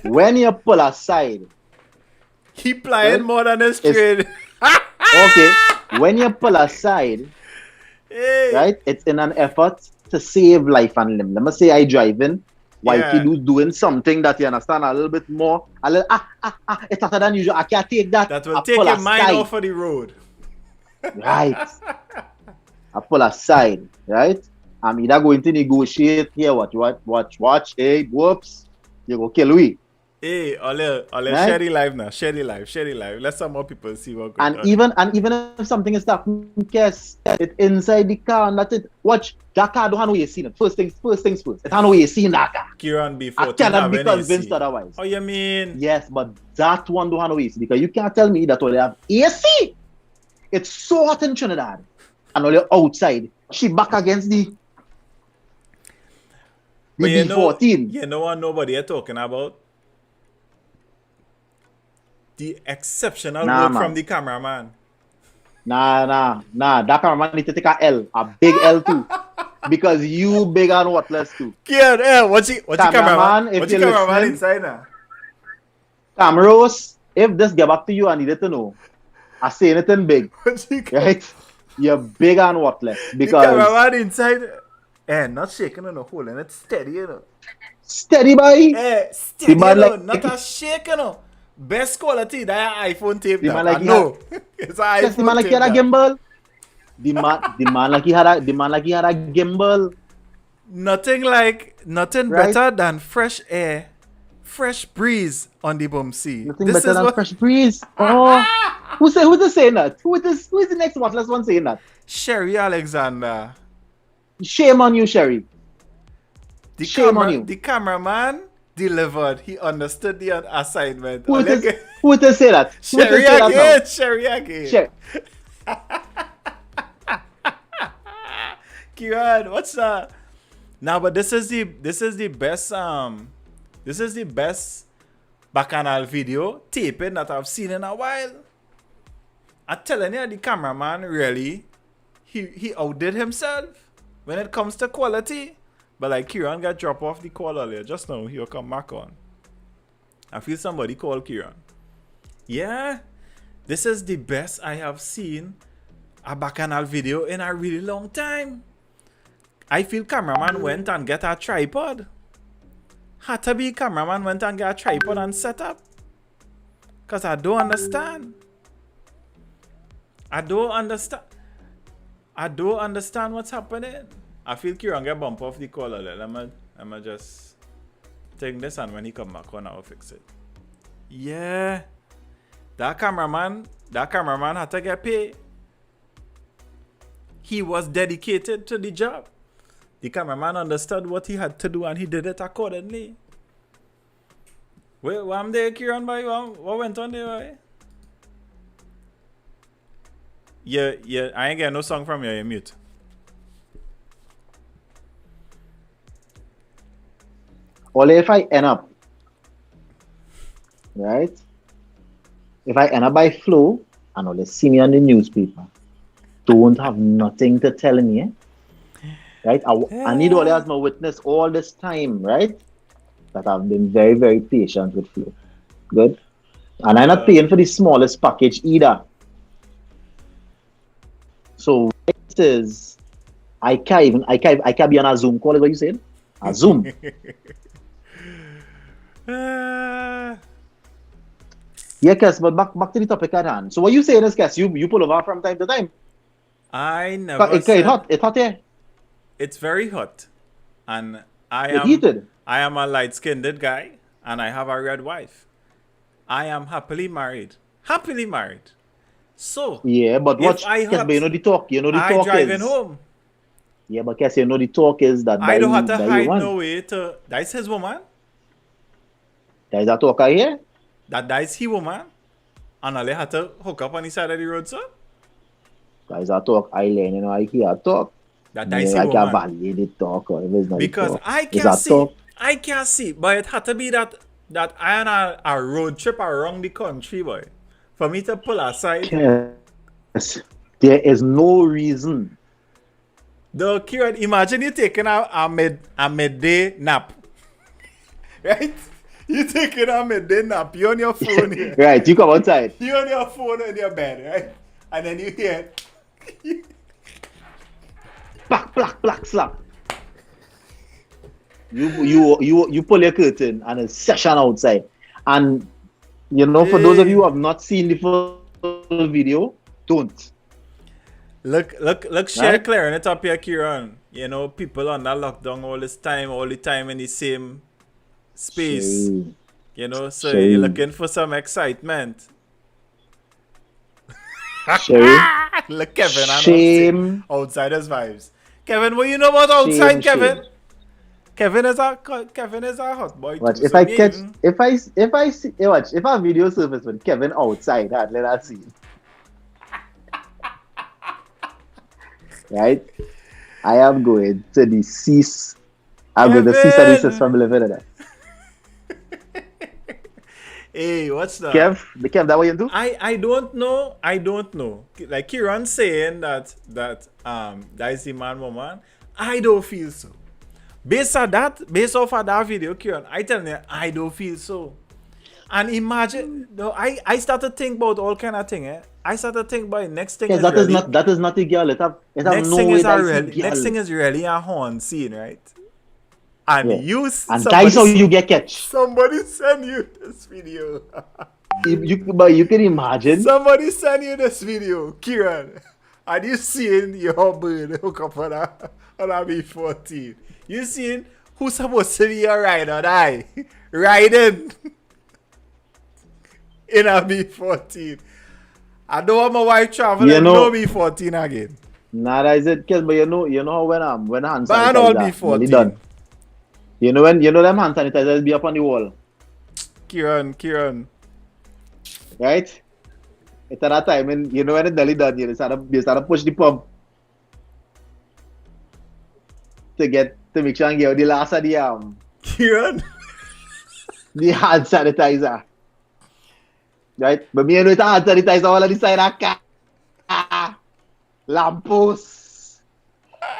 When you pull aside, He playing Well, more than his trade. okay, when you pull aside, Hey. right, it's in an effort to save life and limb. Let me say I driving, while Yeah. he doing something that you understand a little bit more, a little, it's hotter than usual, I can't take that. That will I take pull your mind aside. off of the road. Right. I pull aside, right? I'm either going to negotiate here, watch, hey, whoops, you go kill we. Hey, Ole, Right? share the live now. Share the live. Let some more people see what goes And on. even if something is happening, guess it inside the car and that's it. Watch that car don't have no AC in it. First things first. It have no AC in that car. Kieran I B14 cannot have be an convinced AC. otherwise. Oh, you mean? Yes, but that one don't have no AC because you can't tell me that all they have AC. It's so hot in Trinidad. And all outside. She back against the But B14. you know what nobody are talking about? The exceptional Nah, work from man. the cameraman. Nah. That cameraman need to take a big L too. Because you big and worthless too. Kieran, what's the cameraman? Cameraman, if What's the you're cameraman listening, inside now? Cameros, if this get back to you, I needed to know. I say anything big, What's the right? You're big and worthless The because cameraman inside, not shaking on a hole, and it's steady, you know. steady boy. Steady, man you know, like- not a shake, you know. Best quality, that iPhone tape The that. man like I he know. It's an Yes, the iPhone man like tape he had a that. gimbal. The man like he had a gimbal. Nothing Right? better than fresh air, fresh breeze on the Bumsea. Nothing This better is than what fresh breeze. Oh, who's saying that? Who is the next worthless one saying that? Sherry Alexander, Shame on you, Sherry. Shame on you. the cameraman delivered. He understood the assignment. Who it is say that? Who it is say that now? Sherry again. Sherry. Kieran, what's that? Now, but this is the best bacchanal video taping that I've seen in a while. I'm telling you, the cameraman really he outdid himself when it comes to quality. But like Kieran got drop off the call earlier. Just now he'll come back on. I feel somebody called Kieran. Yeah, this is the best I have seen a bacchanal video in a really long time. I feel cameraman went and get a tripod. Had to be cameraman went and get a tripod and set up. Cause I don't understand. I don't understand what's happening. I feel Kieran get bump off the call earlier. Let me just take this and when he come back on I'll fix it. Yeah. That cameraman had to get paid. He was dedicated to the job. The cameraman understood what he had to do and he did it accordingly. Wait, what am there, Kieran, boy? What went on there, boy? Yeah, I ain't getting no song from you, you're mute. Only if I end up, right? If I end up by flow and only see me on the newspaper, don't have nothing to tell me, right? I need all as my witness all this time, right? That I've been very, very patient with flow. Good. And I'm not paying for the smallest package either. So it is, I can't be on a Zoom call, is what you said? A Zoom. Yeah, Kes, but back to the topic at hand. So what you saying is, Kes, you pull over from time to time. I never It's said... hot. It's hot here. It's very hot. And It's heated. I am a light-skinned guy and I have a red wife. I am happily married. So, Yeah, but if watch, I Kes, hot, but you know the talk. You know the I talk driving is. home. Yeah, but Kes, you know the talk is that I don't have to by hide you want. no way to... That's his woman. There's a talk here. That's he woman. And I had to hook up on the side of the road, sir. There's a talk island, you know, I hear talk. That's Yeah, he I can't woman. validate the talk or if it's not the Because talk. I It's can't a see. talk. I can't see. But it had to be that I on a road trip around the country, boy. For me to pull aside. Yes. There is no reason. The Kieran, imagine you taking a midday nap. Right? You taking a midday nap. You on your phone here. Right, you come outside. You on your phone in your bed, right? And then you hear Black, slap. You pull your curtain and it's session outside. And you know, for those of you who have not seen the full video, don't. Look, share Right? clearing it up here, Kieran. You know, people under lockdown all the time in the same space. You know, so you're Shame. looking for some excitement. Sherry, Look, Kevin, I know I'm saying shame, outsiders vibes. Kevin, what you know about shame, outside, shame. Kevin? Kevin is a hot boy Watch too. if So I me catch even if I see watch if a video surface with Kevin outside, let us see. Right? I am going to the cease. I'm going to cease and desist Kevin. from living in that. Hey, what's that? Kev, that what you do? I don't know. I don't know. Like Kieran saying that that is the man woman. I don't feel so. Based off of that video, Kieran, I tell you, I don't feel so. And imagine, no, I start to think about all kind of thing. I start to think about next thing Yes, is really that is not a girl. It have next no thing way is that a is a really girl. next thing is really a horn scene, right? And Yeah. you And that is how you get catch. somebody send you this video. But you can imagine. Somebody send you this video, Kieran. And you seeing your bird hook up on a B14. You seeing who's supposed to be a ride or die? Riding in a B14. I don't want my wife traveling no B14 again. Nah, that is it, Kes, but you know when hand Ban all sanitizer nearly B14. done. You know them hand sanitizers be up on the wall, Kieran. right? It's at that time when when it's nearly done, you start to push the pump to make sure and get the last of Kieran. the hand sanitizer. Right? But me and with hand sanitizer all on the side of car. Lamppost.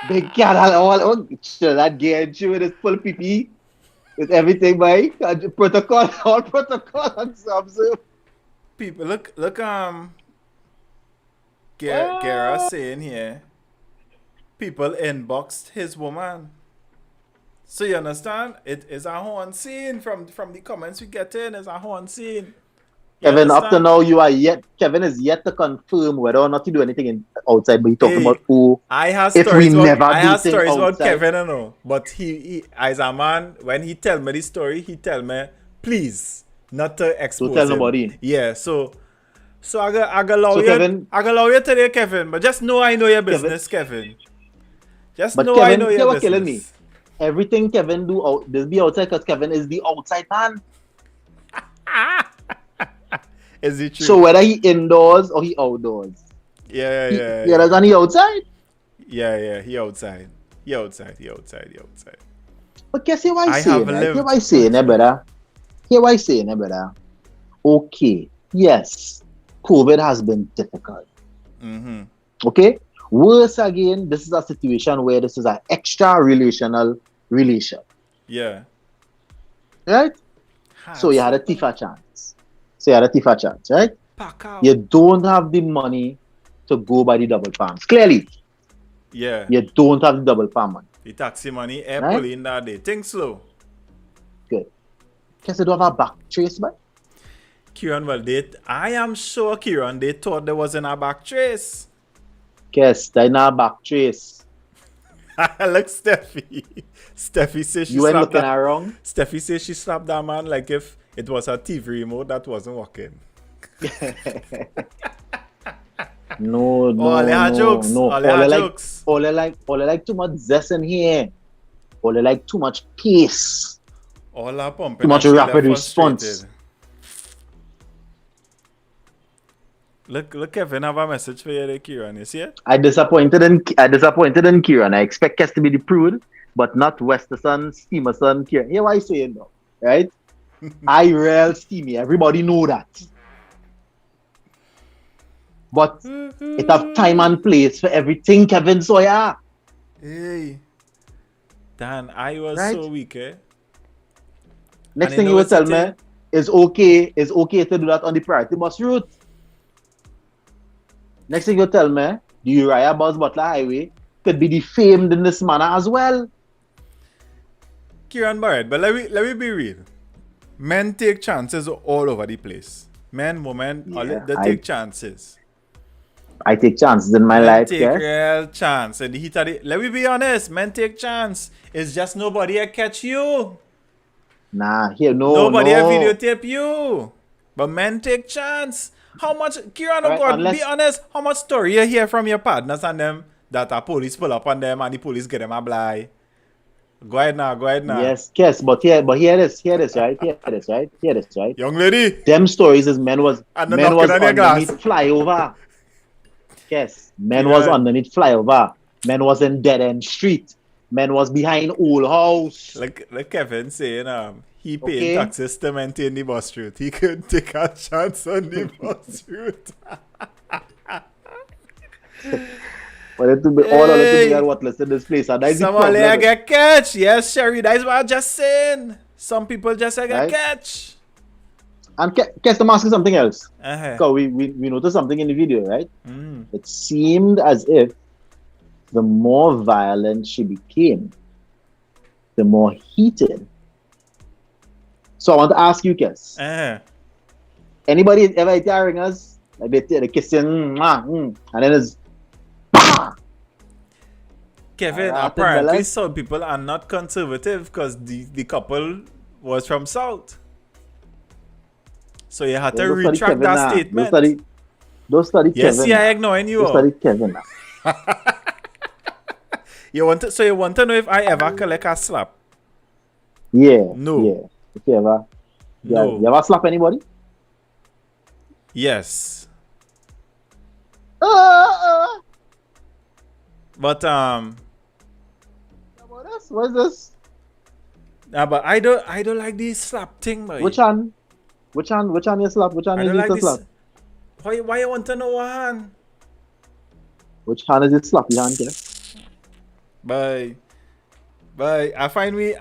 Big cat all sure that gear with his full PP. With everything by protocol, all protocol and observe. People look Gara saying here, people inboxed his woman. So you understand? It is a horn scene from the comments we get in. It's a horn scene. You Kevin, up to understand? now, Kevin is yet to confirm whether or not he do anything outside, but he talking about I have if we stories never I do have things stories about outside. Kevin, I know. But he as a man, when he tell me the story, he tell me, please, not to expose Don't tell him. nobody. Yeah, so I got allow So, you. Kevin- I got allow you today, Kevin. But just know I know your business, Kevin. Just But know I Kevin, know hear your what killing me. business. Everything Kevin do out, this be outside because Kevin is the outside man. Is it true? So whether he indoors or he outdoors, yeah. you understand he outside. Yeah, he outside. He outside. But guess hear what I I saying, have right? lived Hear what I saying, brother. Hear what I saying, brother. Okay, yes, COVID has been difficult. Mm-hmm. Okay? Worse again, this is a situation where this is an extra relational relation. Yeah. Right? So you had a Tifa chance. Right? Pack out. You don't have the money to go by the double palms. Clearly, Yeah. you don't have the double palm money. The taxi money, air Right? pulling that day. Think slow. Good. Guess you don't have a back trace, man. Kieran, well, I am sure, Kieran, they thought there wasn't a back trace. Guess they not back trace. Look, Steffi. Steffi says she You ain't slapped looking that. wrong. Steffi says she slapped that man like if it was a TV remote that wasn't working. No. All they had jokes. All they had jokes. All they like too much zest in here. All they like too much pace. All that pumping. Too much and she rapid left frustrated. response. Look, Kevin have a message for you there, Kieran. You see it? I disappointed in Kieran. I expect Kes to be the prude, but not Westerson, Steamerson, Kieran. Hear what I saying though, right? I real steamy. Everybody know that. But it have time and place for everything, Kevin Sawyer. Hey. Dan, I was Right? so weak, eh? Next And thing you you know will tell what's the me is okay to do that on the priority bus route. Next thing you tell me, the Uriah Bus Butler Highway could be defamed in this manner as well. Kieran Barrett, but let me be real. Men take chances all over the place. Men, women, they take chances. I take chances in my Men life, take yes. real chance. And the let me be honest, men take chance. It's just nobody will catch you. Nah, here, no, Nobody have no. videotape you. But men take chance. How much, Kieran, oh Right, God, unless- be honest, how much story you hear from your partners and them that a police pull up on them and the police get them a blind? Go ahead now, go ahead now. Yes, but hear this, right? Hear this, right? Young lady. Them stories is men was And the knocking on your glass. underneath flyover. Yes, men Yeah. was underneath flyover. Men was in dead end street. Men was behind old house. Like Kevin saying, he paid Okay. taxes to maintain the bus route. He could take a chance on the bus route. But it to be all of it to Hey. be worthless in this place. And that's the Somebody problem. get catch. Yes, Sherry, that's what I'm just saying. Some people just get Right. catch. And guess the mask is something else. Uh-huh. Because we noticed something in the video, right? Mm. It seemed as if the more violent she became, the more heated. So I want to ask you, Kes. Uh-huh. Anybody ever hearing us? Like they kissing, and then it's Kevin, Alright, apparently fellas. some people are not conservative because the couple was from South. So you had to Don't study retract Kevin that now. statement. Don't study Yes, Kevin. yeah, now. I ignoring you Don't all. study Kevin now. You want to know if I ever collect a slap? Yeah. No. Yeah. If you ever, No. you ever slap anybody? Yes. Uh, But what is this? but I don't like this slap thing, boy. Which one? Which one you slap? Which one I you don't need like to this. slap? Why you want to know one? Which hand is it slap? Your hand, Kes? Bye. I find we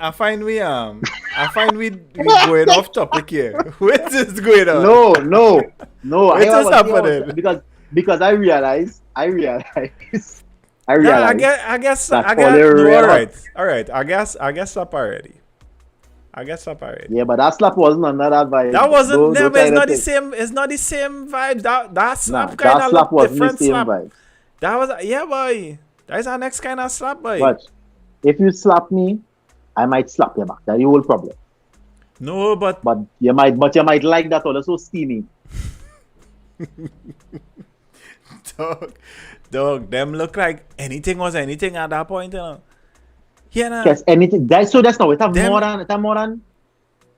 going off topic here. What is going on? No. What I is was- happening? Because I realize. Yeah, realize. I guess That's I guess all you're no, real. all right. I guess slap already. Yeah, but that slap wasn't under that vibe. That wasn't Those never. kind It's of not the things. same. It's not the same vibe. That Nah, slap kind that of slap look wasn't the different. same Slap. vibe. That was yeah, boy. That is our next kind of slap, boy. But if you slap me, I might slap you back. That's the whole problem. No, but But you might like that all. It's so steamy. dog, them look like anything was anything at that point, you know. Yeah, nah. Yes, anything. That's not. It have Them- more than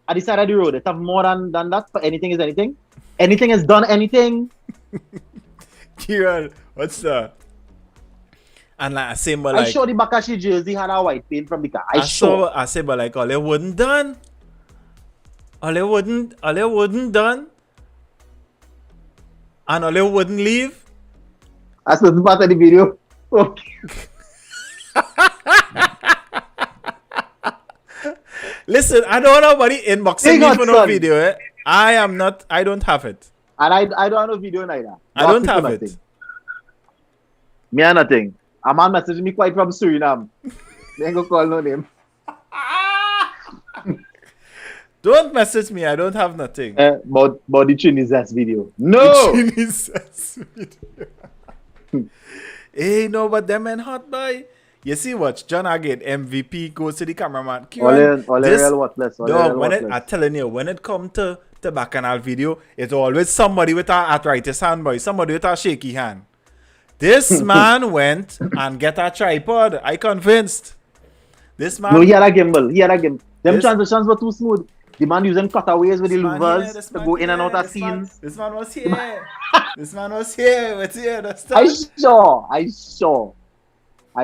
at the side of the road. It have more than that. But anything is anything. Anything is done. Anything. Kieran, what's that? And like I say, but I like saw the back of she jersey had a white paint from the car. I saw. I say, but like all it wouldn't done. All it wouldn't done. And all it wouldn't leave. That's not the part of the video. Okay. Listen, I don't want nobody inboxing Hang me on, for no son. video. I don't have it. And I don't have no video neither. I don't ask me have for it. nothing. Me and nothing. A man messaged me quite from Suriname. They ain't gonna call no name. Don't message me. I don't have nothing. About the Trinidad video. No! Jesus. Hey, no, but them men hot boy. You see what? John Agate, MVP, goes to the cameraman. Kieran, All this- real worthless. Dog, I'm telling you, when it come to the bacchanal video, it's always somebody with a arthritis hand, boy. Somebody with a shaky hand. This man went and get a tripod. I convinced. This man. No, he had a gimbal. Them This- transitions were too smooth. The man using cutaways with the this man louvers here, this to man go in and here, out of this man- scenes. This man was here. This man was here. What's here? That's I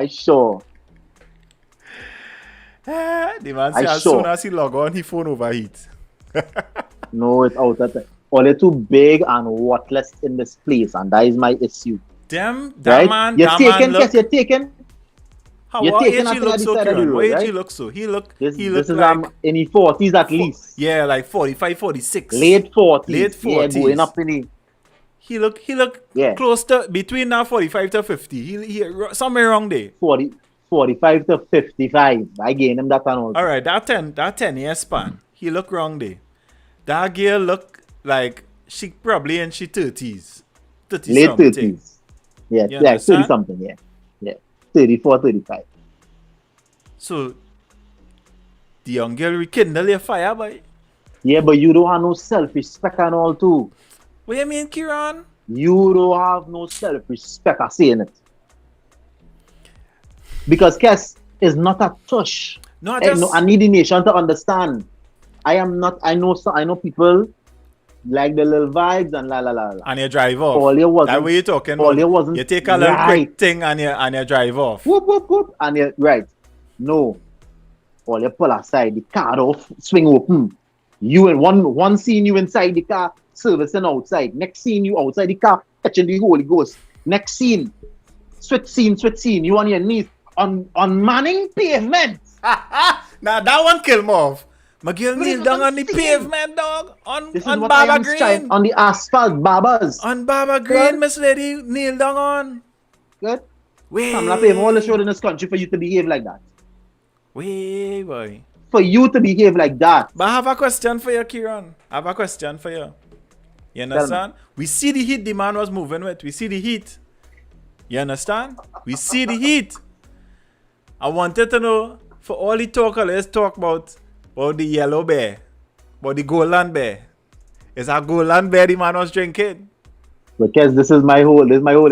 saw. The man I said as saw. soon as he log on, he phone overheat. No, it's out of time. All it too big and worthless in this place, and that is my issue. Damn, that Right? man, You're that taken, man look. yes, you're taken. How you're what taking age he nothing look at the so, side of the Kieran? road, What age right? he look so? He look This like is in his 40s at least. yeah, like 45, 46. Late 40s. Late Yeah, 40s. going up in the... He look Yeah. close to between now 45 to 50. He somewhere wrong there. 45 to 55. I gain him that one also. All right, that 10 year span. He look wrong there. That girl look like she probably in she 30s. 30 Late something. 30s. Yeah, You yeah, 30 understand? something, yeah. Yeah. 34, 35. So The young girl rekindle your fire, boy. Yeah, but you don't have no self-respect and all too. What you mean, Kieran? You don't have no self-respect. I saying it. Because Kes is not a tush. No, I need the nation to understand. I am not. I know people like the little vibes and la la la la. And you drive off. All you wasn't. That way you talking all about. you wasn't. You take a little quick thing and you drive off. Whoop whoop whoop. And you right. No. All you pull aside, the car off, swing open. You in one scene you inside the car, servicing outside. Next scene you outside the car, catching the Holy Ghost. Next scene, switch scene. You on your knees on manning pavement. Now that one kill me off. My girl kneel down on the pavement, dog. On This is what Baba I am Green. trying on the asphalt, Babas. On Baba Green, Miss Lady, kneel down on. Good. Wait. I'm not paying all the road in this country for you to behave like that. Wait, boy. For you to behave like that. But I have a question for you, Kieran. I have a question for you. You understand? We see the heat the man was moving with. We see the heat. You understand? We see the heat. I wanted to know, for all the talk, let's talk about the yellow bear, about the golden bear. Is that golden bear the man was drinking? Because this is my whole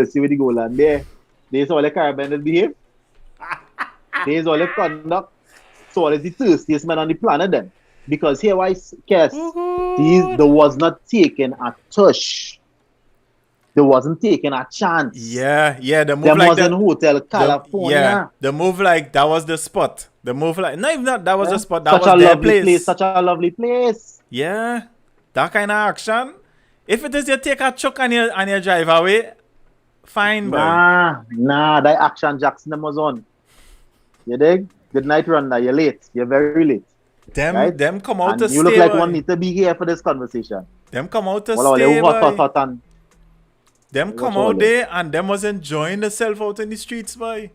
see with the goal and there. This is all the Caribbean behave. This is all the conduct. So what is the thirstiest man on the planet then? Because here why Kes, there was not taken a touch. There wasn't taken a chance. Yeah, the move There like was that. in Hotel California. The move like that was the spot. The move like no, if not that was the spot. That Such was a their lovely place. Such a lovely place. Yeah, that kind of action. If it is you take a chuck and you drive away, fine, boy. Nah, that action Jackson was on. You dig? Good night, Rhonda. You're late. You're very late. Them come out and to you stay. look like boy. one need to be here for this conversation. Them come out to Well, stay, hot, boy. and Them come all out there and them was enjoying themselves out in the streets, boy.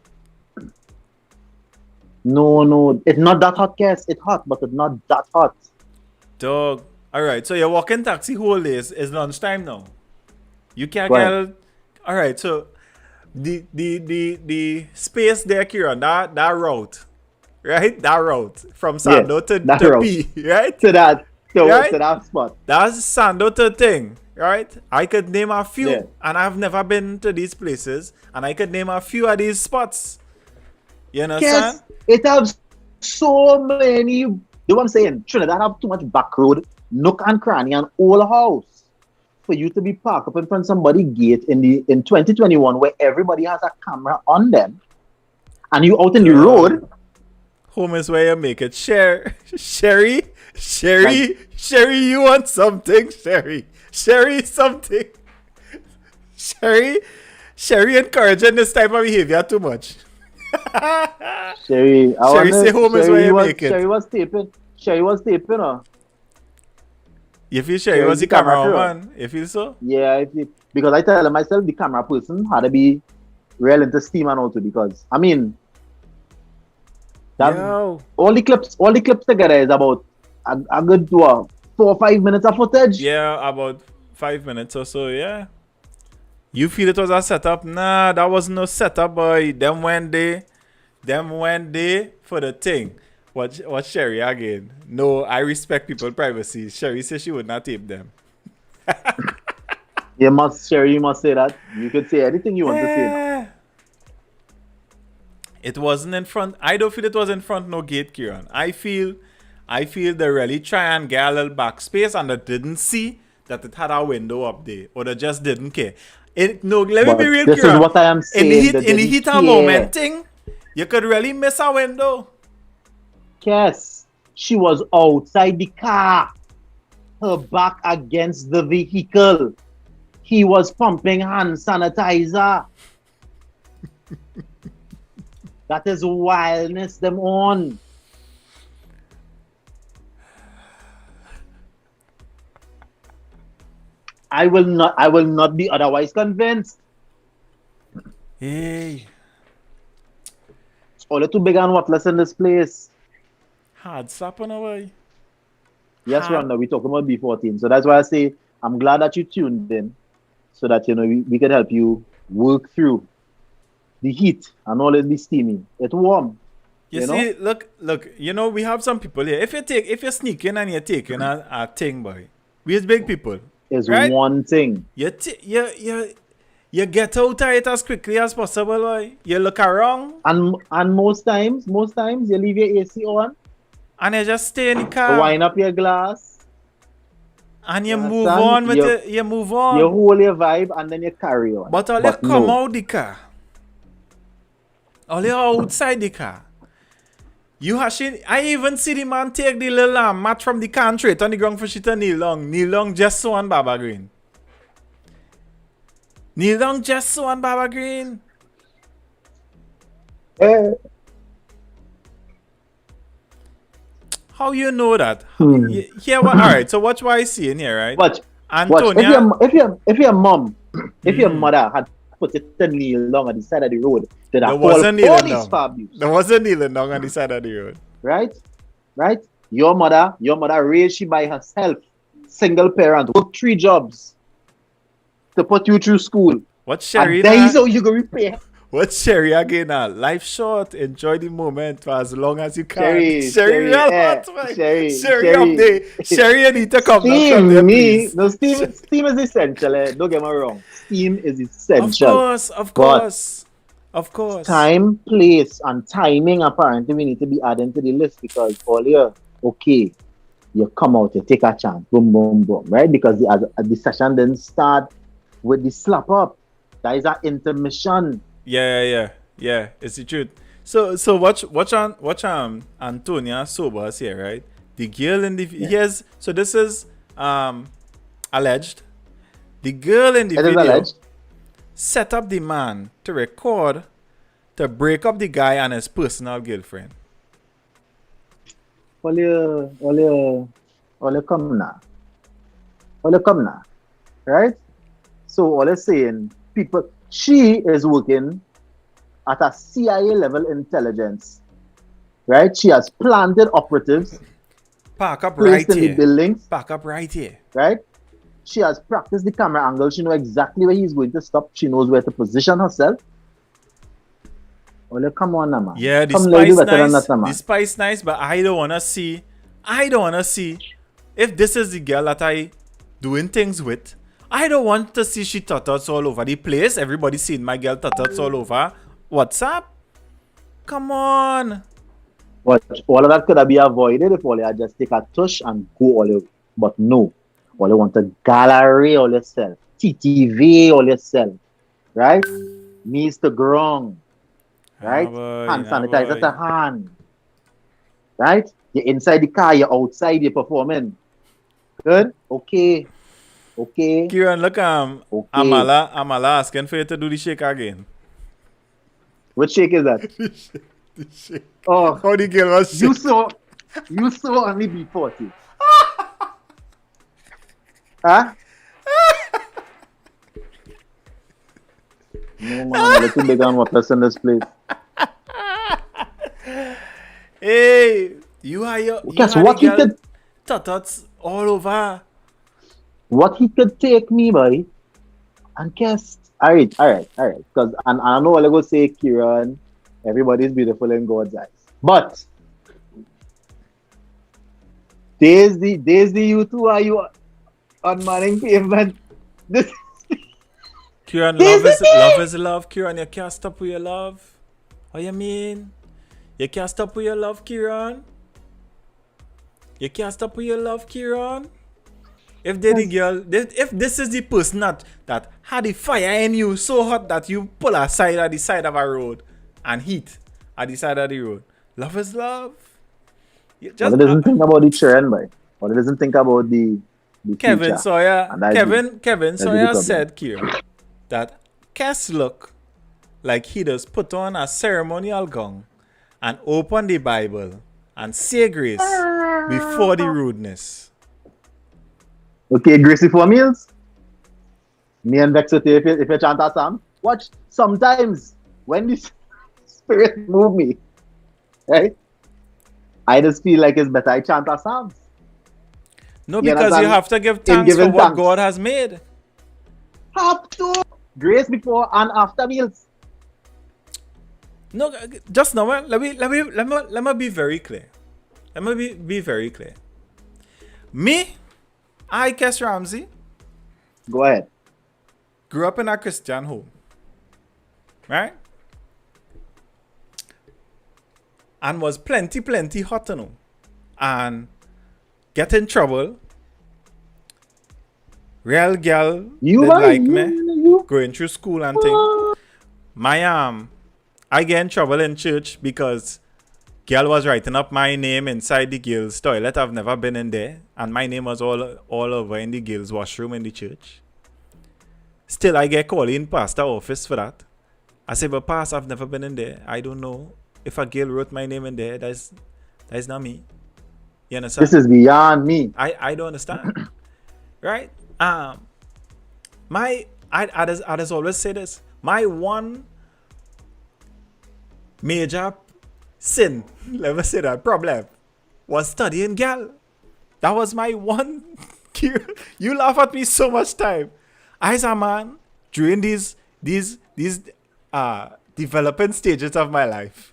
No, it's not that hot, Kes. It's hot, but it's not that hot. Dog. Alright, so you're walking taxi whole day. It's lunchtime now. You can't Right. get alright, so the space there, Kieran, that route. Right? That route. From Sando to route. P, right? To that spot. That's Sando to thing, right? I could name a few, Yeah. and I've never been to these places, and I could name a few of these spots. You understand? Yes, it has so many. You know what I'm saying? Trinidad have too much back road, nook and cranny, and all house for you to be parked up in front of somebody's gate in 2021 where everybody has a camera on them, and you out in the road. Home is where you make it. Sherry, you want something? Sherry, something. Sherry encouraging this type of behavior too much. Sherry say home is where you make it. Sherry was taping. You feel Sherry was the cameraman? You feel so? Yeah, because I tell myself the camera person had to be real into steam and all too, because I mean all the clips together is about a good 4 or 5 minutes of footage. Yeah, about 5 minutes or so, yeah. You feel it was a setup? Nah, that was no setup, boy. Them went there for the thing. What Sherry again? No, I respect people's privacy. Sherry says she would not tape them. Sherry, you must say that. You could say anything you want to say. It wasn't in front. I don't feel it was in front no gate, Kieran. I feel they really try and get a little backspace and they didn't see that it had a window up there, or they just didn't care. Let me be real, this Kieran. Is what I am saying. In the heat of moment thing, you could really miss a window. Yes, she was outside the car, her back against the vehicle. He was pumping hand sanitizer. That is wildness them on. I will not be otherwise convinced. Hey. It's all too big and worthless in this place. Hard slapping away. Yes, Rhonda, we talking about B14. So that's why I say I'm glad that you tuned in, so that we could help you work through the heat and all it be steamy. It's warm. You You see, look, we have some people here. If you sneak in and you're taking a thing, boy, we as big people, Is right? one thing. You get out of it as quickly as possible, boy. You look around And most times, you leave your AC on, and you just stay in the you car wind up your glass, and you you move understand? on with it. You move you on. hold your vibe, and then you carry on. But all you But come no, out the car, all you outside the car. I even see the man take the little mat from the country on the ground for shit and kneel long. Kneel long just so on Baba Green. Kneel long just so on Baba Green. eh, How you know that? Hmm. Here, all right. So watch what I see in here, right? watch. Antonia. If your mom, if your mother had put it to kneel long on the side of the road, then I There call wasn't kneeling police down. for abuse. There wasn't kneeling down on the side of the road. Right? Your mother raised you by herself, single parent, work 3 jobs to put you through school. What Sherry? And that is how you go repay. What Sherry again? Life short. Enjoy the moment for as long as you can. Sherry, real eh, hot, man. Sherry, Sherry up there. Sherry, you need to come down from there, Steam, please. no, steam is essential. Don't get me wrong. Steam is Of essential. course. Of course. Time, place, and timing apparently we need to be adding to the list because earlier, okay, you come out, you take a chance, boom, boom, boom, right? Because the session didn't start with the slap up. That is an intermission. Yeah. It's the truth. So watch Antonia Sobers here, right? The girl in the so this is alleged. The girl in the It is video alleged. set up the man to record to break up the guy and his personal girlfriend. All you come now. Right? So all you're saying, she is working at a CIA level intelligence. Right? She has planted operatives Park up placed right in the here. buildings. Park up right here. Right? She has practiced the camera angle. She knows exactly where he's going to stop. She knows where to position herself. Well, come on, man. Yeah, the Come lady spice better than nice. that, man. The spice nice, but I don't wanna see if this is the girl that I doing things with. I don't want to see she tutters all over the place. Everybody seeing my girl tutters all over. What's up? Come on. But all of that could have been avoided if all you had just take a touch and go all you. But no. All you want to gallery all yourself. TTV all yourself. Right? Knees to ground. Right? boy, Hand nah, sanitizer boy. to hand. Right? You're inside the car, you're outside, you're performing. Good? Okay. Kieran, look, Okay. Amala asking for you to do the shake again. What shake is that? The shake. Oh, How the girl was you shake. saw only B40. Huh? No man, I'm too big on what in this place. Hey, you are your. Guess you are what the he girl could tutters all over. what he could take me by and guess. Alright. Because and I know I'll go say Kieran, everybody's beautiful in God's eyes. But there's the you two are you on manning pavement. This Kieran, Here's love the is love. Kieran, you can't stop with your love. What you mean? You can't stop with your love, Kieran. You can't stop with your love, Kieran. If they the girl, if this is the person that had the fire in you so hot that you pull aside at the side of a road and heat at the side of the road, love is love. You But just it doesn't think about the trend, boy. But it doesn't think about the Kevin future. Sawyer. And that's Kevin the Sawyer problem. said, Kieran, that Cass look like he does put on a ceremonial gown and open the Bible and say grace before the rudeness. Okay, Gracie for meals. Me and Vex with you if you chant a psalm. Watch, sometimes when the spirit move me, right? I just feel like it's better I chant a psalm. No, You because you understand? have to give In thanks for giving what thanks. God has made. Have to grace before and after meals. No, just now, let me be very clear. Let me be very clear. Me, I, Kes Ramsey, Go ahead. grew up in a Christian home. Right? And was plenty hot, you know. And get in trouble. Real girl You did are like you, me. you. Going through school and thing. My I get in trouble in church because girl was writing up my name inside the girls' toilet. I've never been in there. And my name was all over in the girls' washroom in the church. Still, I get called in pastor office for that. I say, but pastor, I've never been in there. I don't know. If a girl wrote my name in there, that's not me. You understand? This is beyond me. I don't understand. Right? I just always say this. My one major sin, let me say that, problem, was studying gal. That was my one. You laugh at me so much time. I as a man, during these developing stages of my life,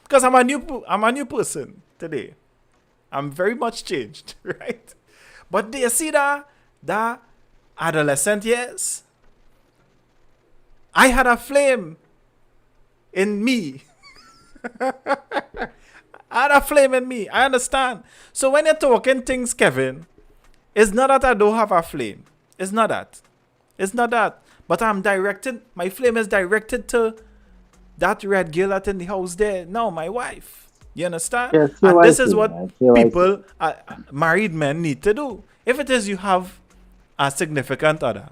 because I'm a new person today. I'm very much changed, right? But do you see that adolescent years? I had a flame in me. I had a flame in me. I understand. So when you're talking things, Kevin, it's not that I don't have a flame. It's not that. It's not that. But my flame is directed to that red girl that's in the house there. No, my wife. You understand? Yes, And this is I what see what I see. people, married men, need to do. If it is you have a significant other,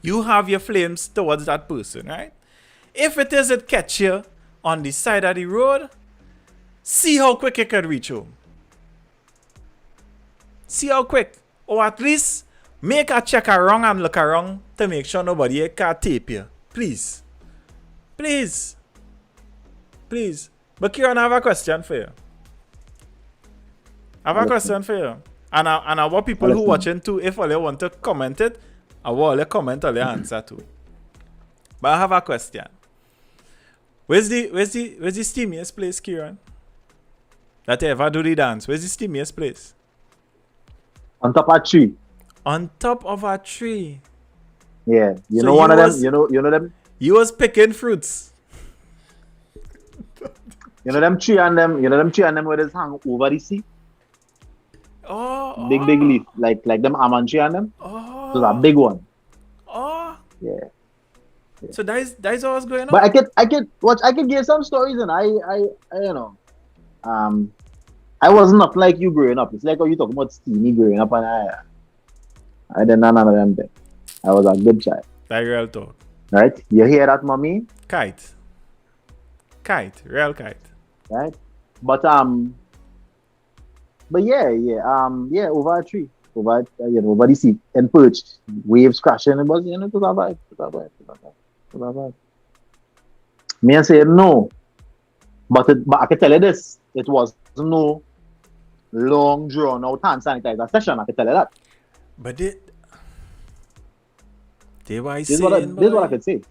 you have your flames towards that person, right? If it is it catch you on the side of the road, see how quick you can reach home. See how quick. Or at least make a check around and look around to make sure nobody can tape you. Please. Please. Please. But Kieran, I have a question for you. I have a question for you. And I want people who watching too, if they want to comment it, I want to comment or answer too. But I have a question. Where's the steamiest place, Kieran? That you ever do the dance? Where's the steamiest place? On top of a tree. On top of a tree. Yeah. You So know you one of was- them? You know them? You was picking fruits. You know them tree and them where they hang over the sea? Oh. Big leaf. Like them almond tree and them. Oh. Those are big one. Oh. Yeah. So that is what's going on. But I could give some stories, and I you know, I wasn't not like you growing up. It's like how you talking about steamy growing up, and I did none of them things. I was a good child, That real talk. right? You hear that, mommy? Kite, real kite. Right? But yeah, over a tree, over the sea, and perched, waves crashing, and was it was a vibe, it was a vibe. Me and say no, but I can tell you this: it was no long drawn out hand sanitizer session. I can tell you that. But they were This is what I could say.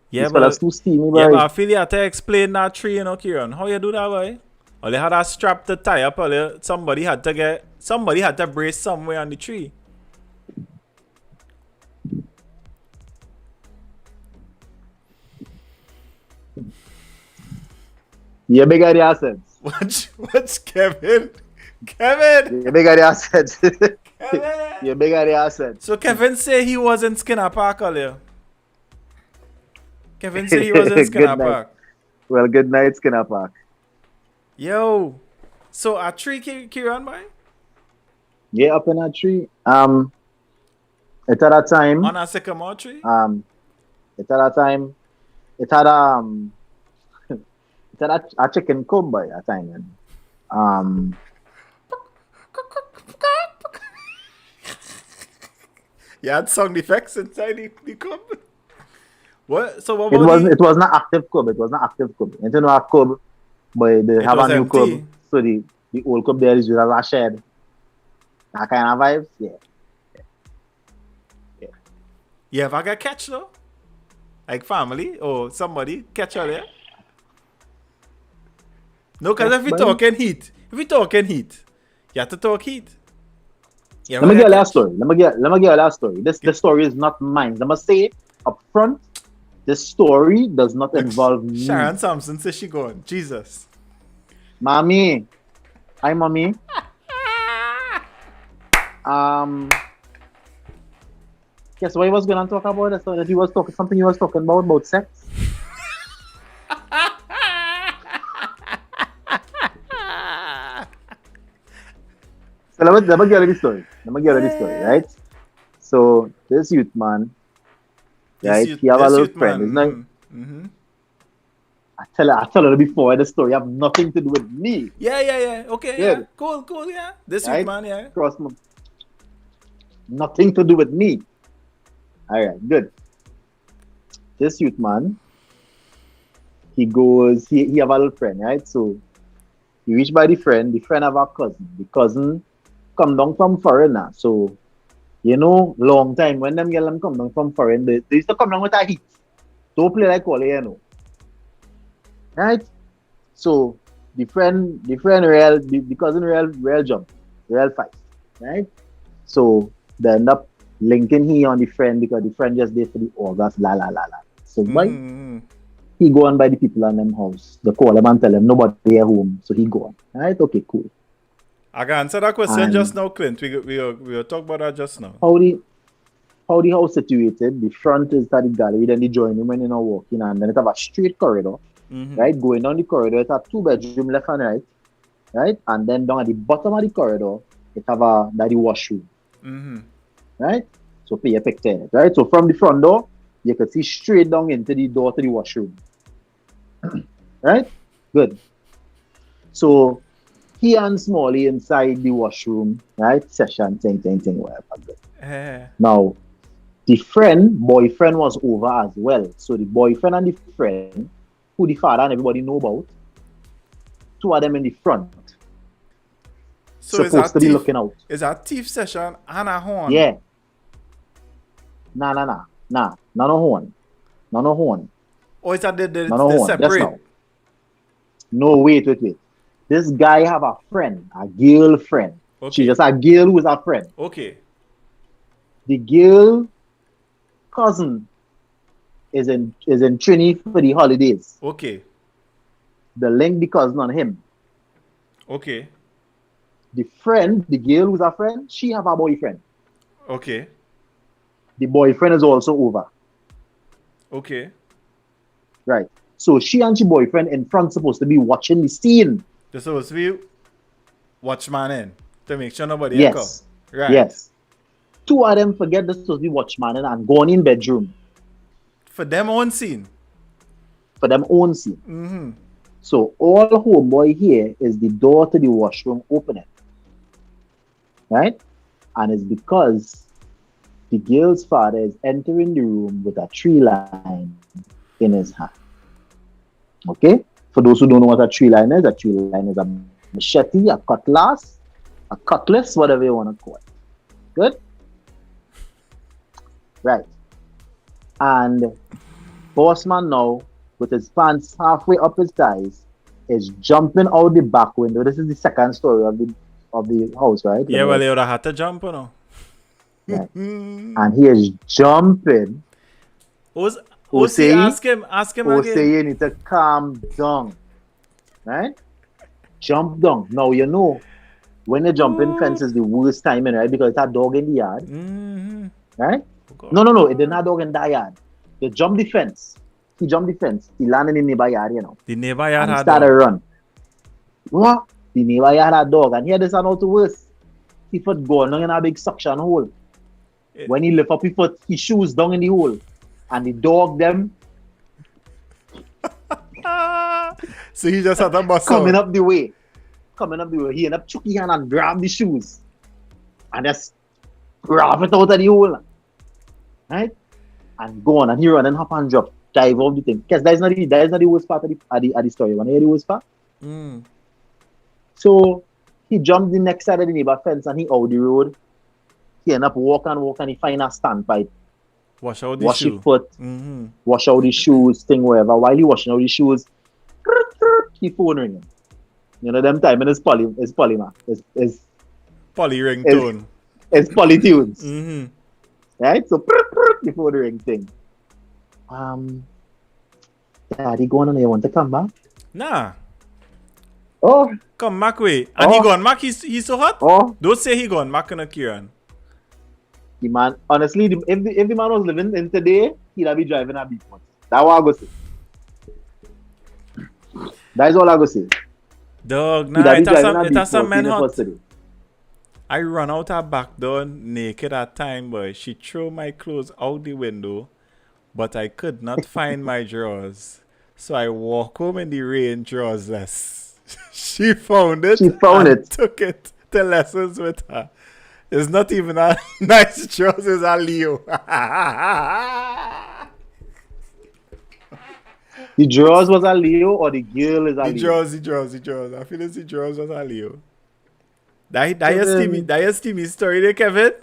Yeah, This fella's but too steamy, yeah, boy. but I feel you have to explain that tree, you know, Kieran. How you do that, boy? Or they had a strap to tie up, or somebody had to brace somewhere on the tree. You big at the assets. What's Kevin? Kevin! You big at the assets. Kevin! You big at the assets. So Kevin say he was in Skinner Park earlier. Kevin say he was in Good Skinner night. Park. Well, good night, Skinner Park. Yo. So a tree Kieran, boy? Yeah, up in that tree. It had a time. On a sycamore tree? It had a time. It had it had a chicken coop by a time. And, You had sound effects inside the cup? What? So what it about wasn't. It was not active cub. It was not active cub. You know a cub, but they It have a was new empty. cub. So the old cub there is just as a shed. That kind of vibes. Yeah. You ever get catch though? Like family or somebody catch her there? No, because if we Well, talking heat, you have to talk heat. Yeah, let well, me you get a last catch. story. Let me get a last story. This story is not mine. I must say up front, this story does not involve me. Sharon Sampson says she gone. Jesus. Mommy. Hi, mommy. Um, guess what he was gonna talk about? That's that he was talking something he was talking about sex. So let me get the story. Let me get the story, right? So this youth man, right? He have a This little youth friend. man. It's not. I tell her before the story have nothing to do with me. Yeah. Okay, yeah. Good, Cool, yeah. This youth right? man, yeah. Cross nothing to do with me. All right, good. This youth man, he have a little friend, right? So he reached by the friend have a cousin. The cousin come down from foreigner. So, long time when them girl them come down from foreign, they used to come down with a heat. Don't play like all right? So the cousin real jump, real fight, right? So they end up linking he on the friend because the friend just did for the August, la la la la. So why he go on by the people on them house. They call him and tell him nobody at home. So he go on. Right? Okay, cool. I can answer that question And just now, Clint. We will talk about that just now. how the house situated, the front is at the gallery, then the join room when you're walking, and then it have a straight corridor. Right? Going down the corridor, it have 2 bedroom left and right? And then down at the bottom of the corridor, it have the washroom. Right? So pay a picture, right? So from the front door, you can see straight down into the door to the washroom. Right? Good. So he and Smalley inside the washroom, right? Session, thing, whatever. Good. Now, the boyfriend was over as well. So the boyfriend and the friend, who the father and everybody know about, 2 of them in the front. So supposed to be looking out. Is a thief session and a horn? Yeah. Nah. None of horn. Or is that the horn. separate? No, wait. This guy have a friend, a girlfriend. Okay. She just a girl who's a friend. Okay. The girl cousin is in Trinidad for the holidays. Okay. The link the cousin on him. Okay. The friend, the girl who's a friend, she have a boyfriend. Okay. The boyfriend is also over. Okay. Right. So she and she boyfriend in front supposed to be watching the scene. They're supposed to be watchman in to make sure nobody Yes. Come. Right. Yes. 2 of them forget they're supposed to be watchman in and gone in bedroom. For them own scene. For them own scene. So all homeboy here is the door to the washroom opening. Right? And it's because the girl's father is entering the room with a tree line in his hand. Okay? For those who don't know what a tree line is a machete, a cutlass, whatever you want to call it. Good? Right. And Bossman now, with his pants halfway up his thighs, is jumping out the back window. This is the second story of the house, right? Yeah, well, you would have had to jump, you know. Right. And he is jumping. Ask him again. Say you need to calm down. Right? Jump down. Now you know when you jump in fence is the worst timing, right? Because it's a dog in the yard. Right? No, it didn't have dog in the yard. They jumped the fence. He jumped the fence. He landed in the neighbor yard, you know. The neighbor yard and had started dog. Run. What? The neighbor yard had dog. And here this are not worse. He foot go down in a big suction hole. When he lift up his foot, his shoes down in the hole. And the dog them So he just had a bust coming up the way. He ended up chucking hand and grab the shoes. And just grab it out of the hole. Right? And go on. And he run and hop and drop. Dive off the thing. Because that is not the worst part of the story. You want to hear the worst part? So he jumped the next side of the neighbor fence and he out the road. He ended up walking. He find a standpipe. Wash out the wash shoe. his foot, wash out his shoes, thing, whatever. While he washing out his shoes, his phone ringing. You know, them time in his poly, man. Poly ringtone. It's poly tunes. Right? So, the phone ring thing. Daddy going on, you want to come back? Nah. Oh, Come back way. And he gone back, he's so hot? oh. Don't say he gone back in a Kieran. The man, honestly, if the man was living in today, he'd have be driving a beat. That's what I go say. That is all I go say. Dog, nah, it has some men hot. Today. I run out her back door naked at time, boy. She threw my clothes out the window, but I could not find my drawers. So I walk home in the rain drawsless. She found it. Took it to lessons with her. It's not even a nice drawers, it's a Leo. The drawers was a Leo or the girl is a Leo? The drawers. I feel it's the drawers was a Leo. That is Timmy story there, Kevin.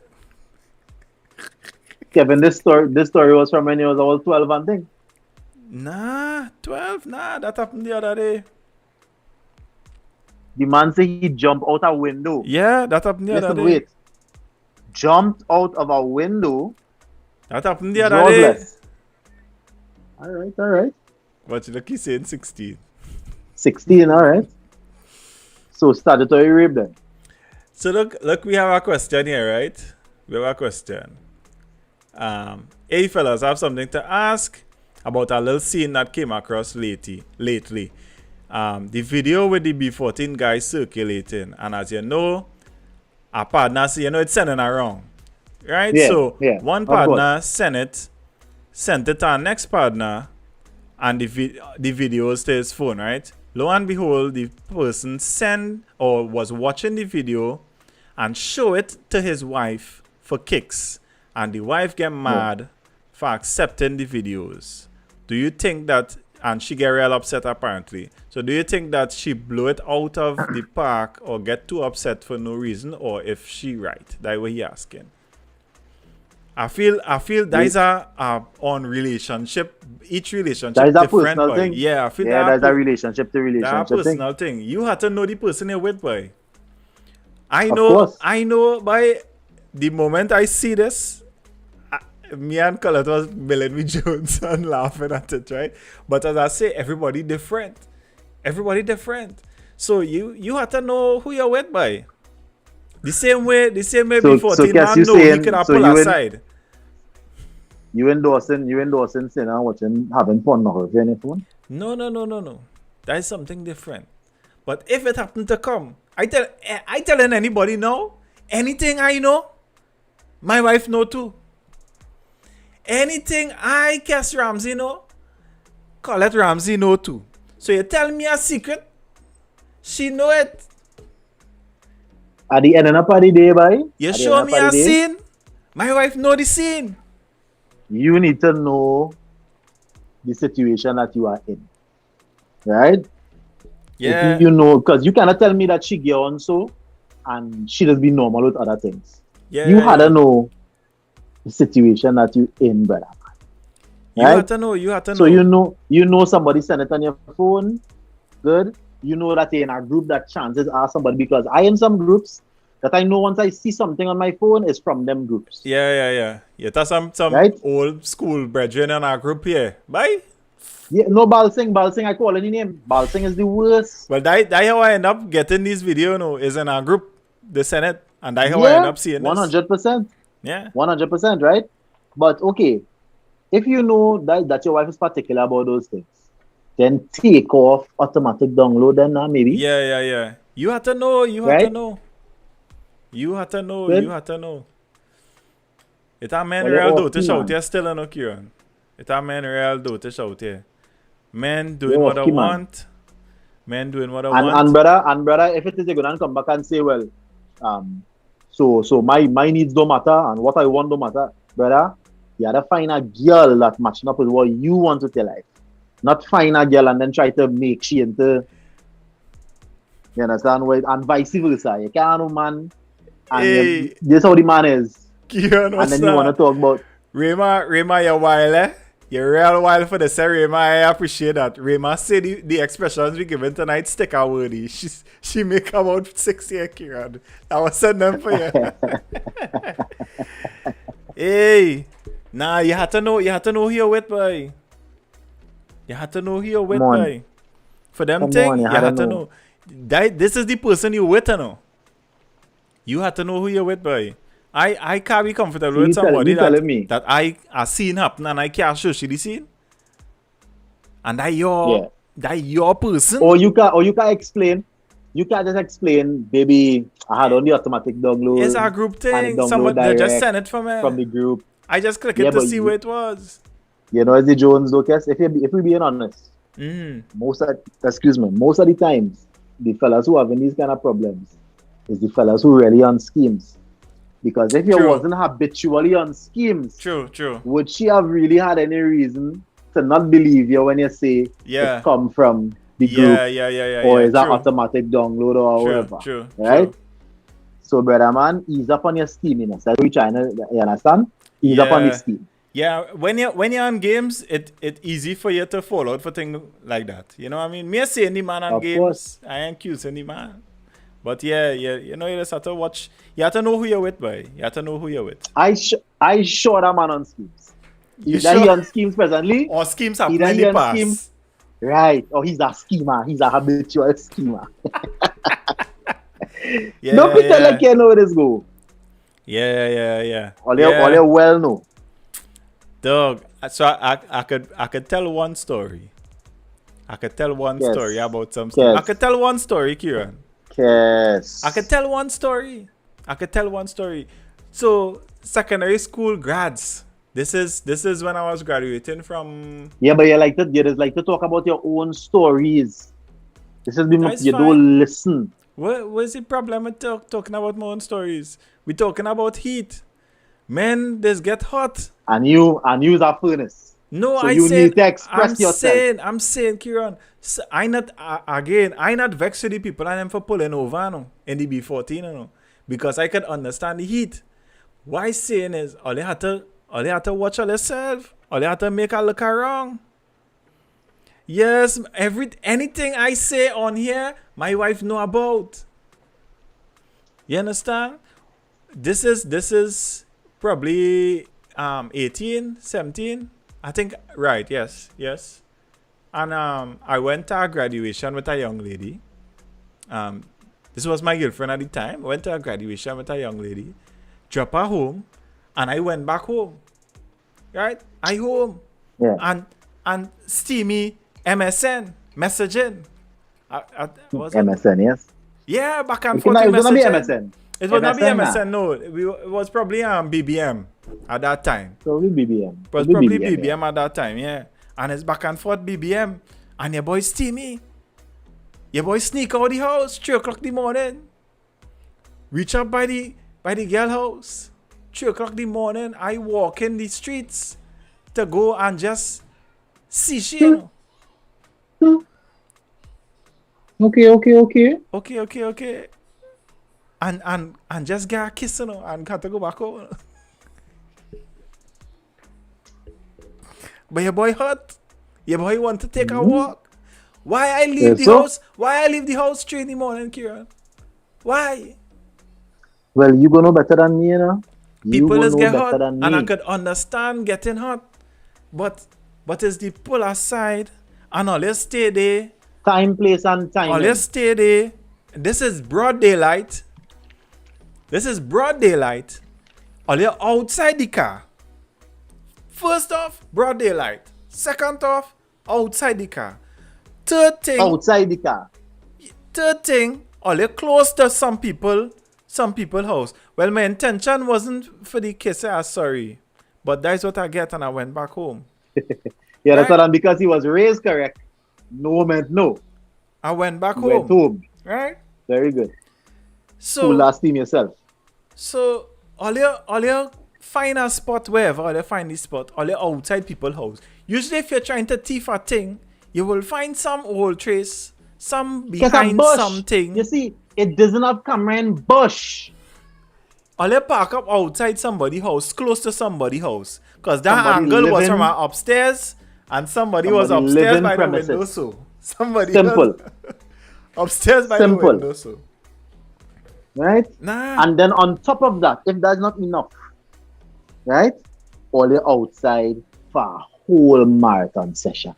Kevin, this story was from when he was all 12 and thing. Nah, 12. Nah, that happened the other day. The man said he jumped out a window. Yeah, that happened the other day. Wait. Jumped out of a window. That happened the other day. All right. But you look, he's saying 16. 16, all right. So statutory rape then. So look, we have a question here, right? We have a question. Hey fellas, I have something to ask about a little scene that came across lately. The video with the B14 guy circulating, and as you know, a partner, it's sending around, right? Yeah, one partner sent it to our next partner, and the video is to his phone, right? Lo and behold, the person sent or was watching the video and show it to his wife for kicks, and the wife get mad for accepting the videos. Do you think that, and she get real upset apparently, so do you think that she blew it out of the park or get too upset for no reason, or if she right? That's what he asking. I feel that is a on relationship. Each relationship that is a different, personal boy. thing. Yeah, I feel that's a relationship to relationship that personal thing. You have to know the person you're with, boy. I know by the moment I see this, me and Colette was milling with Jones and laughing at it, right? But as I say, everybody different. So you have to know who you're with, boy. The same way before so man know he could pull aside. You endorsing saying and watching having pornography on your phone? No. That is something different. But if it happened to come, I telling anybody now, anything I know, my wife know too. Anything I Cass Ramsey know, Colette Ramsey know too. So you tell me a secret, she know it. At the end of the day, boy. You show me a scene, my wife know the scene. You need to know the situation that you are in, right? Yeah. If you know, because you cannot tell me that she get on so, and she just be normal with other things. Yeah. You had to know the situation that you in, brother. You right? have to know. So you know somebody sent it on your phone. Good. You know that you're in a group that chances are somebody, because I in some groups that I know once I see something on my phone is from them groups. Yeah. That's some right? old school brethren in our group here. Bye. Yeah, no, Balsing, I call any name. Balsing is the worst. Well, that how I end up getting this video, is in our group. They send it, and that's how I end up seeing this. 100%. Yeah. 100%, right? But okay, if you know that your wife is particular about those things, then take off automatic download then maybe. Yeah. You have to know. You have to know. It's a man real dotish out here still in Kieran. It's a man real dotish out here. Men doing what I want. Men doing what I want. And brother, if it is, you're gonna come back and say, well, so my needs don't matter and what I want don't matter, brother. You gotta find a girl that matching up with what you want to tell life. Not find a girl and then try to make she into, you understand? And vice versa. You can't know man. And Hey. this how the man is. Kieran, and then you want to talk about Rema, you're wild, eh? You're real wild for the say, Rema. I appreciate that. Rema say the expressions we given tonight sticker worthy. She make about 6 years, Kieran. I will send them for you. Hey, nah, you have to know who you're with, boy. You have to know who you're with, Come on. boy. For them Come thing, on, you have to know. This is the person you're with, you know. You have to know who you're with, boy. I can't be comfortable So with you somebody telling me. that I seen happen and I can't show the scene. And that your person. Or you can explain. You can just explain, baby, I had on the automatic download. It's a group and thing. download Somebody they just direct send it for me. from the group. I just click Yeah, it to but see where it was. You know, as the Jones though, Kes, if we being honest, most of the times, the fellas who having these kind of problems is the fellas who really on schemes. Because if you True. wasn't habitually on schemes, True. would she have really had any reason to not believe you when you say Yeah. it come from the group Yeah. or is that True. automatic download or whatever? True. Right? So, brother man, ease up on your steaminess. That's what we're trying to, you understand? Ease up on the Yeah. steam. Yeah, when you're on games, it easy for you to fall out for things like that. You know what I mean? Me say any man on Of games, course. I ain't accuse any man. But yeah, you know, you just have to watch. You have to know who you're with, boy. You have to know who you're with. I sure that man on schemes. You Either he sure? on schemes presently, Or schemes happen Either in he the on past. schemes. Right? Or he's a schemer. He's a habitual schemer. Yeah, Don't pretend like you know where this go. Yeah. All you well know. Dog, so I could tell one story. I could tell one Yes. story about some stuff. Yes. I could tell one story, Kieran. Yes. I could tell one story. So secondary school grads. This is when I was graduating from. Yeah, but you just like to talk about your own stories. This is That's you fine. don't listen. What's the problem with talking about my own stories? We're talking about heat. Men, this get hot. And you is a furnace. No, So I you said, need to express yourself. I'm saying, Kieran, I not vex with the people and them for pulling over no, in the B14, no, because I could understand the heat. Why saying is all you have to watch all yourself. All you have to make a look wrong. Yes, anything I say on here, my wife know about. You understand? This is probably 18, 17. I think, right, yes. And I went to a graduation with a young lady. This was my girlfriend at the time. Went to a graduation with a young lady. Drop her home. And I went back home. Right? I home. Yeah. And steamy MSN messaging. Was it? MSN, yes. Yeah, back and It forth was gonna be messaging. MSN. It was not be MSN, MSN, no. It was probably BBM at that time. Probably BBM. It was probably BBM at that time, yeah. And it's back and forth BBM. And your boy steamy. Your boy sneak out the house 3 o'clock in the morning. Reach up by the girl house. 3 o'clock in the morning. I walk in the streets to go and just see she, you know. Okay. And just get a kiss, you know, and got to go back home. But your boy hot. Your boy want to take a walk. Why I leave the house? Why I leave the house 3 in the morning, Kieran? Why? Well, you gonna know better than me, you know. People is get hot, and I could understand getting hot, but it's the pull aside, and all you stay there. Time, place, and time. All you stay there. This is broad daylight. All you outside the car. First off, broad daylight. Second off, outside the car. Third thing, outside the car. all you close to some people house. Well, my intention wasn't for the kiss, sorry. But that's what I get and I went back home. Yeah, that's what. And because he was raised correct, no meant no. I went back Went home. home. Right? Very good. So Cool last team yourself. So all you find a spot wherever, all you find this spot, all you outside people's house. Usually if you're trying to thief a thing, you will find some old trace, some behind something. You see, it doesn't have camera in bush. All they park up outside somebody's house, close to somebody's house. Because that Somebody angle was from living- upstairs, and somebody was Somebody upstairs living by premises. the window, so. Somebody Simple. was upstairs by Simple. the window, so. Right? Nah. And then on top of that, if that's not enough, right? All the outside for a whole marathon session.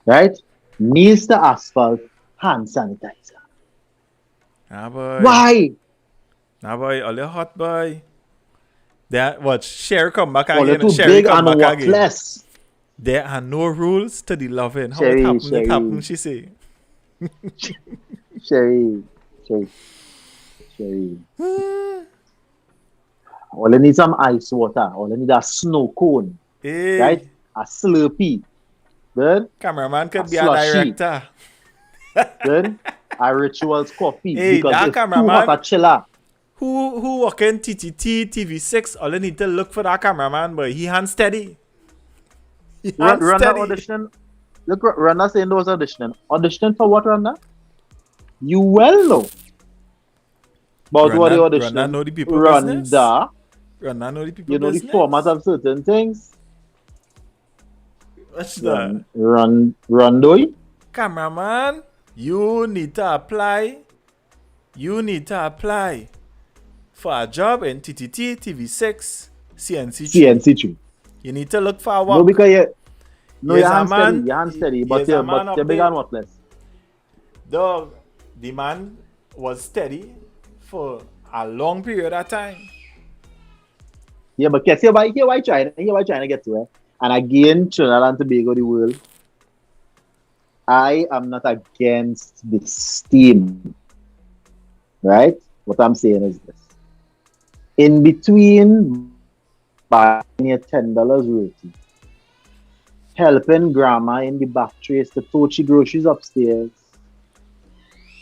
Right? Knees to asphalt, hand sanitizer. Nah, boy. Why? Nah, boy. All the hot, boy. That, what? Sherry come back All the again. too Sherry big come and back again. worthless. There are no rules to the loving. How Sherry, it happens, Sherry. it happens, she say. Sherry. All you need some ice water. All you need a snow cone. Hey, Right? A Slurpee. Good? cameraman could A be a slushy. director. Good? A Rituals coffee. Hey, because that it's too cameraman- hot a chiller. Who working TTT, TV6, all you need to look for that cameraman, but he hand steady. He hand Run that steady. audition. Look, Randa saying those auditioning. Auditioning for what, Randa? You well know. But what the Randa audition? know the people business. Randa, Randa know the people you know business. the format of certain things. What's that? Randoi. Cameraman, you need to apply. You need to apply for a job in TTT, TV6, CNC. CNC2. You need to look for a No, work. because your Yes, a hand man- steady, your hand steady, but yes, a you're man up big there. and worthless. The man was steady for a long period of time. Yeah, but here why China get to it. And again, Trinidad and Tobago, the world. I am not against the steam. Right? What I'm saying is this. In between buying your $10 roti, helping grandma in the back trace to tote she groceries upstairs,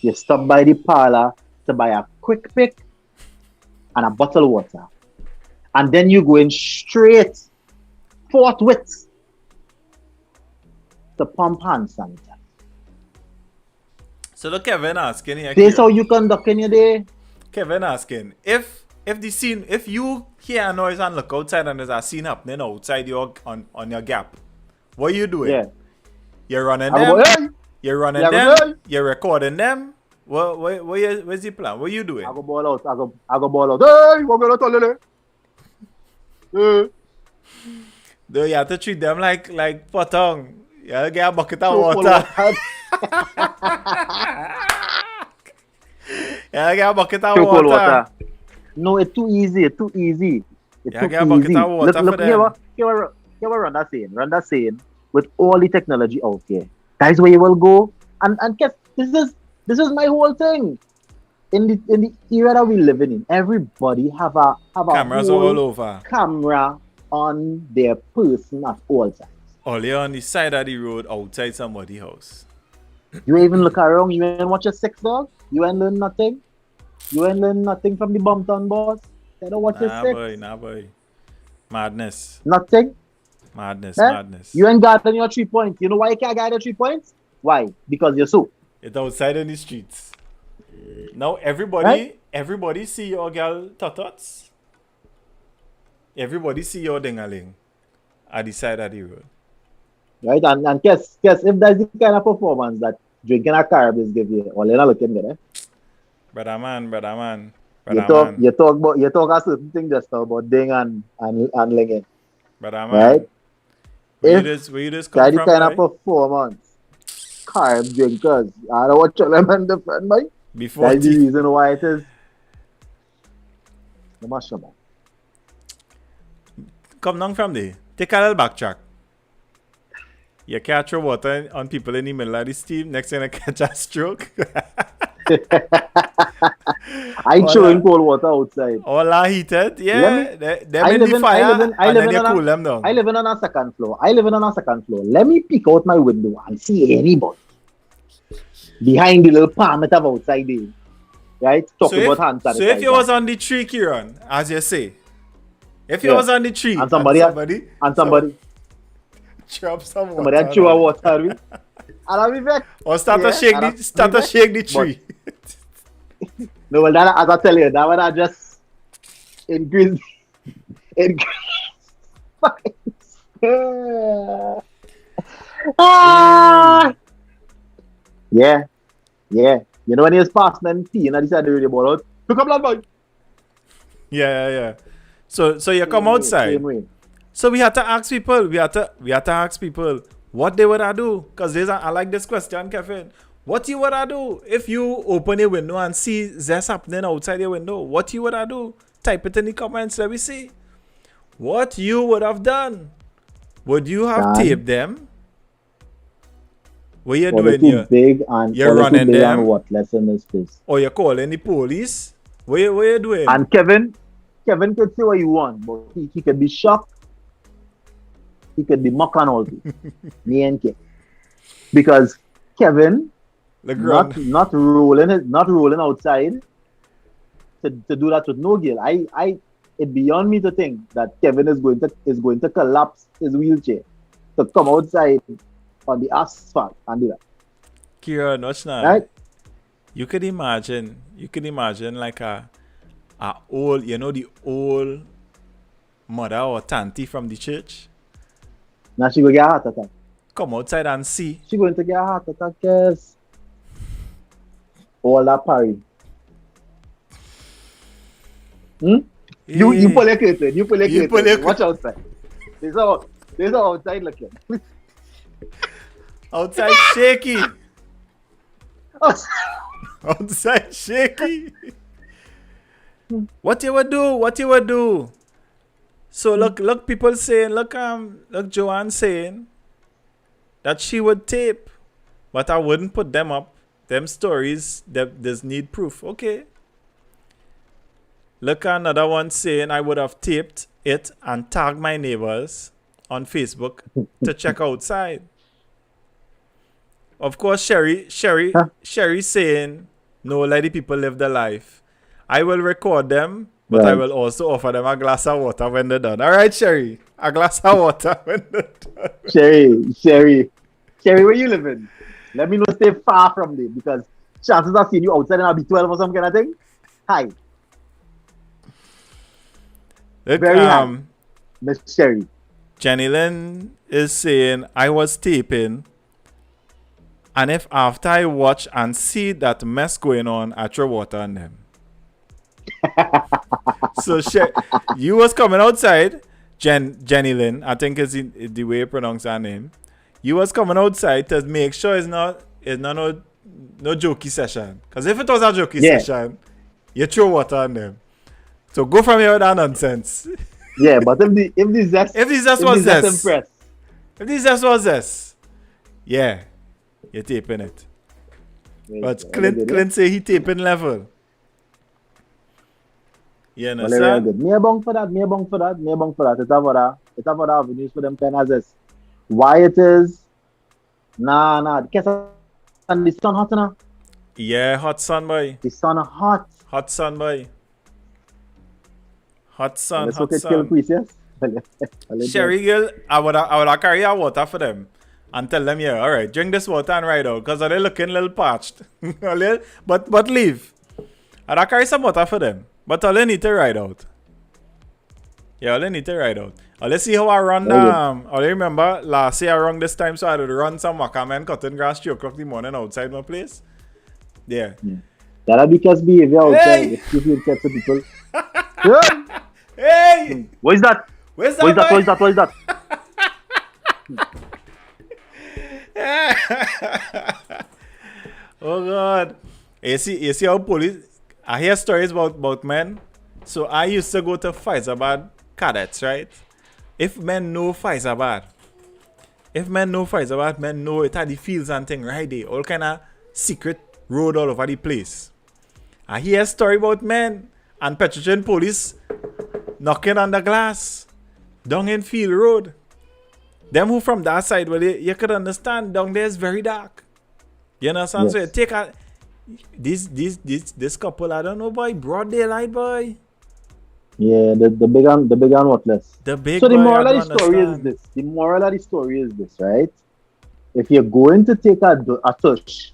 you stop by the parlor to buy a quick pick and a bottle of water. And then you going straight forthwith to pump hand sanitizer. So look, Kevin asking here. This how you conducting your day. Kevin asking if the scene, if you hear a noise and look outside and there's a scene happening outside your on your gap, what you doing? Yeah. You're running I them. go, hey! You're running Yeah, them. hey! You're recording them. Where's the plan? What you doing? I go ball out. I go ball out. Hey, we're gonna tell you. Hey. Though you have to treat them like potong. You gotta get a bucket of Full water. water. You gotta get a bucket of Full water. water. No, it's too easy. It's too easy. It's Yeah, too get a bucket easy. of water for Look, them. here what Randa saying. Randa saying, with all the technology out there, that's where you will go. And guess this is my whole thing. In the era that we living in, everybody have a Cameras whole all over. camera on their person at all times. Only on the side of the road outside somebody's house. You even look around, you ain't watch a sex dog, you ain't learn nothing. You ain't learn nothing from the Bumptown boss. They don't watch a sex. Nah boy. Madness. Nothing. Madness. Eh? Madness. You ain't guarding your 3 points. You know why you can't guard your 3 points? Why? Because you're so. It's outside in the streets. Now everybody Right? everybody see your girl totots. Everybody see your dingaling at the side of the road. Right? And guess if that's the kind of performance that drinking a cannabis give you, well, you're not looking good, eh? Brother man. You talk a certain thing just now about ding and linging. Brother man. Right? Where If you just come That's the from, kind of boy? performance. Carb drinkers. I don't watch them and different, boy. Before That's the tea. reason why it is. The mushroom. Come down from there. Take a little backtrack. You catch your water on people in the middle of the steam. Next thing I catch a stroke. I throwing cold water outside. All are heated. Yeah. Let Them I in live the in- fire. I live in- I and live then in you an- cool them down. I live in on a second floor. Let me peek out my window and see anybody behind the little palm that have outside there. Right? Talking about hand So if you sanitizer. was on the tree, Kieran, as you say, if you Yeah. was on the tree And somebody drop some water, somebody threw a water at me. And I'll be back. or start Yeah, to shake and the I'll start be to back. shake the But- tree. No, well, that, as I tell you, that one I just increase, increase. Ah, yeah, yeah. You know when he was passing and peeing and he said the ball out. Pick up that boy. Yeah. So you come Same way, outside. same way. So we had to ask people. We had to ask people what they would do. Cause I like this question, Kevin. What you would do if you open your window and see this happening outside your window? What you would do? Type it in the comments. Let me see. What you would have done? Would you have Done. taped them? What you Or they're doing too here? big and You're or they're too running big them? and what? Less in this space. Or you calling the police? What you doing? And Kevin could say what you want, but he could be shocked. He could be mock and all this. Me and Ke. Because Kevin Like run. not rolling outside to do that with no girl. It beyond me to think that Kevin is going to collapse his wheelchair to come outside on the asphalt and do that. Kieran, watch now. Right? You could imagine like a old, the old mother or tanty from the church Now she go get a heart attack. come outside and see. She going to get a heart attack, yes. All that party. You pull your curtain. You pull your curtain. Watch outside. There's no outside looking. Outside shaky. Outside shaky. What you would do? So look people saying, look Joanne saying that she would tape, but I wouldn't put them up. Them stories that there's need proof. Okay. Look another one saying I would have taped it and tagged my neighbors on Facebook to check outside. Of course, Sherry saying, no, let the people live their life. I will record them, but I Right. will also offer them a glass of water when they're done. All right, Sherry, a glass of water when they're done. Sherry, where you living? Let me know stay far from there because chances of seeing you outside and I'll be 12 or some kind of thing. Hi, Look, very high. Miss Sherry. Jenny Lynn is saying, I was taping, and if after I watch and see that mess going on, I throw water on them. So you was coming outside, Jenny Lynn, I think is the way you pronounce her name. You was coming outside to make sure it's not no jokey session. Because if it was a jokey session, you throw water on them. So go from here with that nonsense. Yeah, but if the zest was zest, impressed. if the zest was this, yeah, you're taping it. But Clint say he taping level. You Well, understand? good. Me a bong for that. It's about avenues for them kind of zest. Why it is? Nah. And the sun hot enough. Yeah, hot sun boy. The sun hot. Hot sun boy. Hot sun, Let's hot look at kill sun. priest, yes? Sherry girl, I would carry a water for them and tell them, yeah, all right, drink this water and ride out because they're looking a little parched. but leave. I'd carry some water for them, but all they need to ride out. Yeah, all they need to ride out. Let's see how I run. I remember last year around this time, so I would run some wakame and cutting grass 3 o'clock in the morning outside my place. Yeah. That'll be because behavior outside. Hey! Excuse me, to people. Yeah. Hey! What is that? Where's What is that? boy? What is that? Oh God. You see how police I hear stories about men. So I used to go to Faizabad cadets, right? If men know Faizabad, men know it had the fields and thing right there. All kind of secret road all over the place. I hear a story about men and Petrotrin police knocking on the glass down in Field Road. Them who from that side, well, you could understand down there is very dark. You understand? Yes. So you take a this couple, I don't know, boy, broad daylight, boy. Yeah, the big and what less. The big So the boy, moral I of the don't story is understand. this. The moral of the story is this, right? If you're going to take a touch,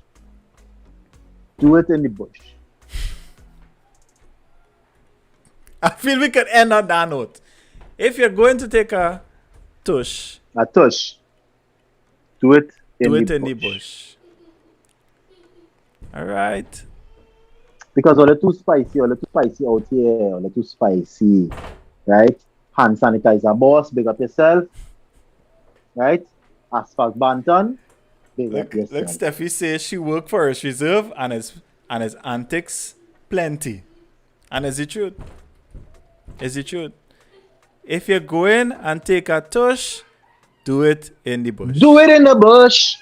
do it in the bush. I feel we could end on that note. If you're going to take a tush, A tush. Do it do in it the in the bush. bush. All right. Because all the too spicy out here, all the too spicy. Right? Hand sanitizer boss, big up yourself. Right? Asphalt Banton, big up Look, yourself. Steffi says she worked for his reserve and his antics plenty. And is it truth? Is it truth? If you're going and take a tush, do it in the bush. Do it in the bush.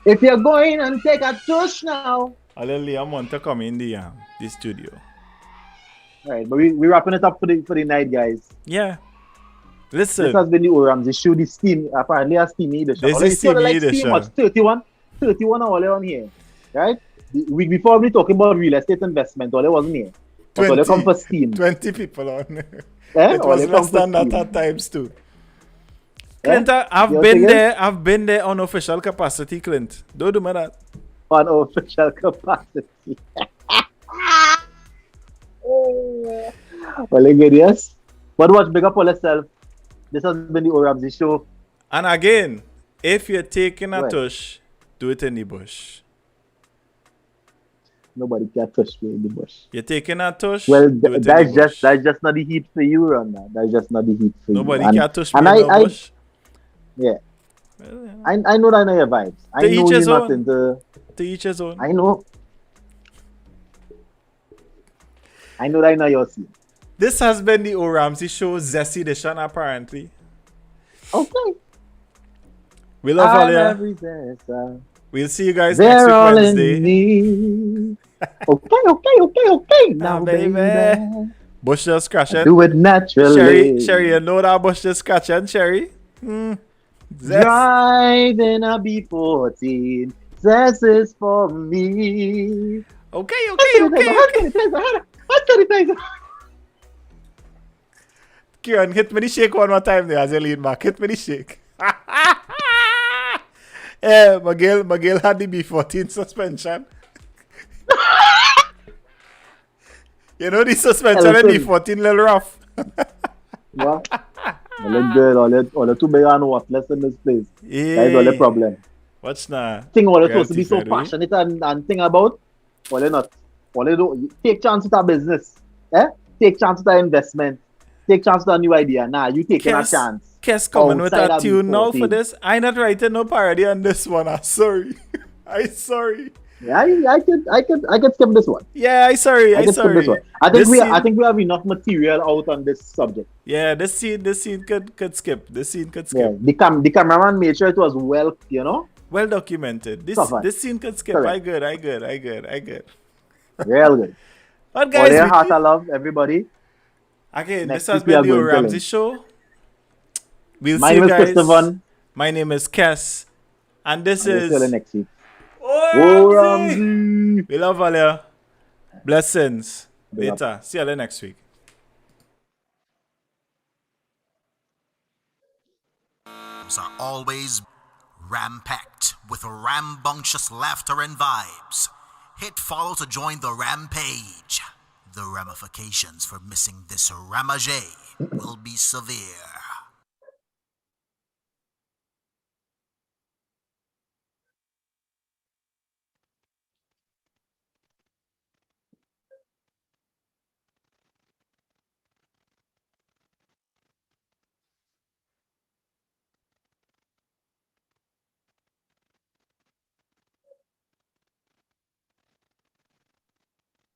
If you're going and take a tush now. Liam want to come in the studio. Right, but we're wrapping it up for the night, guys. Yeah. This Listen, has been the Ramsey show. The steam, apparently a steamy edition. This is Although steamy steam edition. much, 31 all on here. Right? The week before we talking about real estate investment, all wasn't here. But all come for steam. 20 people on. Eh? It All was come less for than that steam. at times too. Eh? Clint, I've You been think there. I've been there on official capacity, Clint. Don't do me that. On official capacity. Well, good, yes. But watch, big up on yourself. This has been the Ramsey show. And again, if you're taking a Right. tush, do it in the bush. Nobody can touch me in the bush. You're taking a tush, Well, do it in that's the bush. just not the heat for you, Rhonda. That's just not the heat for Nobody you. can tush me and in the I, bush. yeah, Well, yeah. I know that I know your vibes. I To know each you're his not own. into. To each his own. I know that I know your scene. This has been the O Ramsey Show Zesty edition, apparently. Okay. We love all I'm you. every zesta. We'll see you guys next They're week all in Wednesday. me. Okay. Now, baby. baby. Bush just crashing. Do it naturally. Sherry, you know that bush just scratching, Sherry? Zest. Driving a B14. This is for me. Okay. Kieran, hit me the shake one more time there as you lean back. Hit me the shake. Miguel had the B14 suspension. You know the suspension and B14 little rough. What? All the good, all the too big and worthless in this place. Yeah. That is all the problem. What's now? Thing all supposed to be so Reality Fed, passionate and thing about, all they not. All they do, take chance with our business. Take chance with our investment. Take chance with a new idea. Nah, you taking a chance. Kes coming with Outside a of tune now B14. for this. I not writing no parody on this one. I'm sorry. I'm sorry. Yeah, I could skip this one. Yeah, I'm sorry. I I'm could skip this sorry. one. I This think scene- we have enough material out on this subject. Yeah, this scene could skip. This scene could Yeah, skip. the cameraman made sure it was well, you know, Well documented. Suffer. This scene could skip. Correct. I good. real good. But All guys, their heart of love, everybody. again, Next this has week we been are the going Ramsey telling. Show. We'll My see name you is guys. Christopher. My name is Kes. And this We'll see you is next week. Oh, Oh, Ramsey. Ramsey. We love all you. Blessings. Big up. Later. See you next week. Are always ram-packed with rambunctious laughter and vibes. Hit follow to join the rampage. The ramifications for missing this ramage will be severe.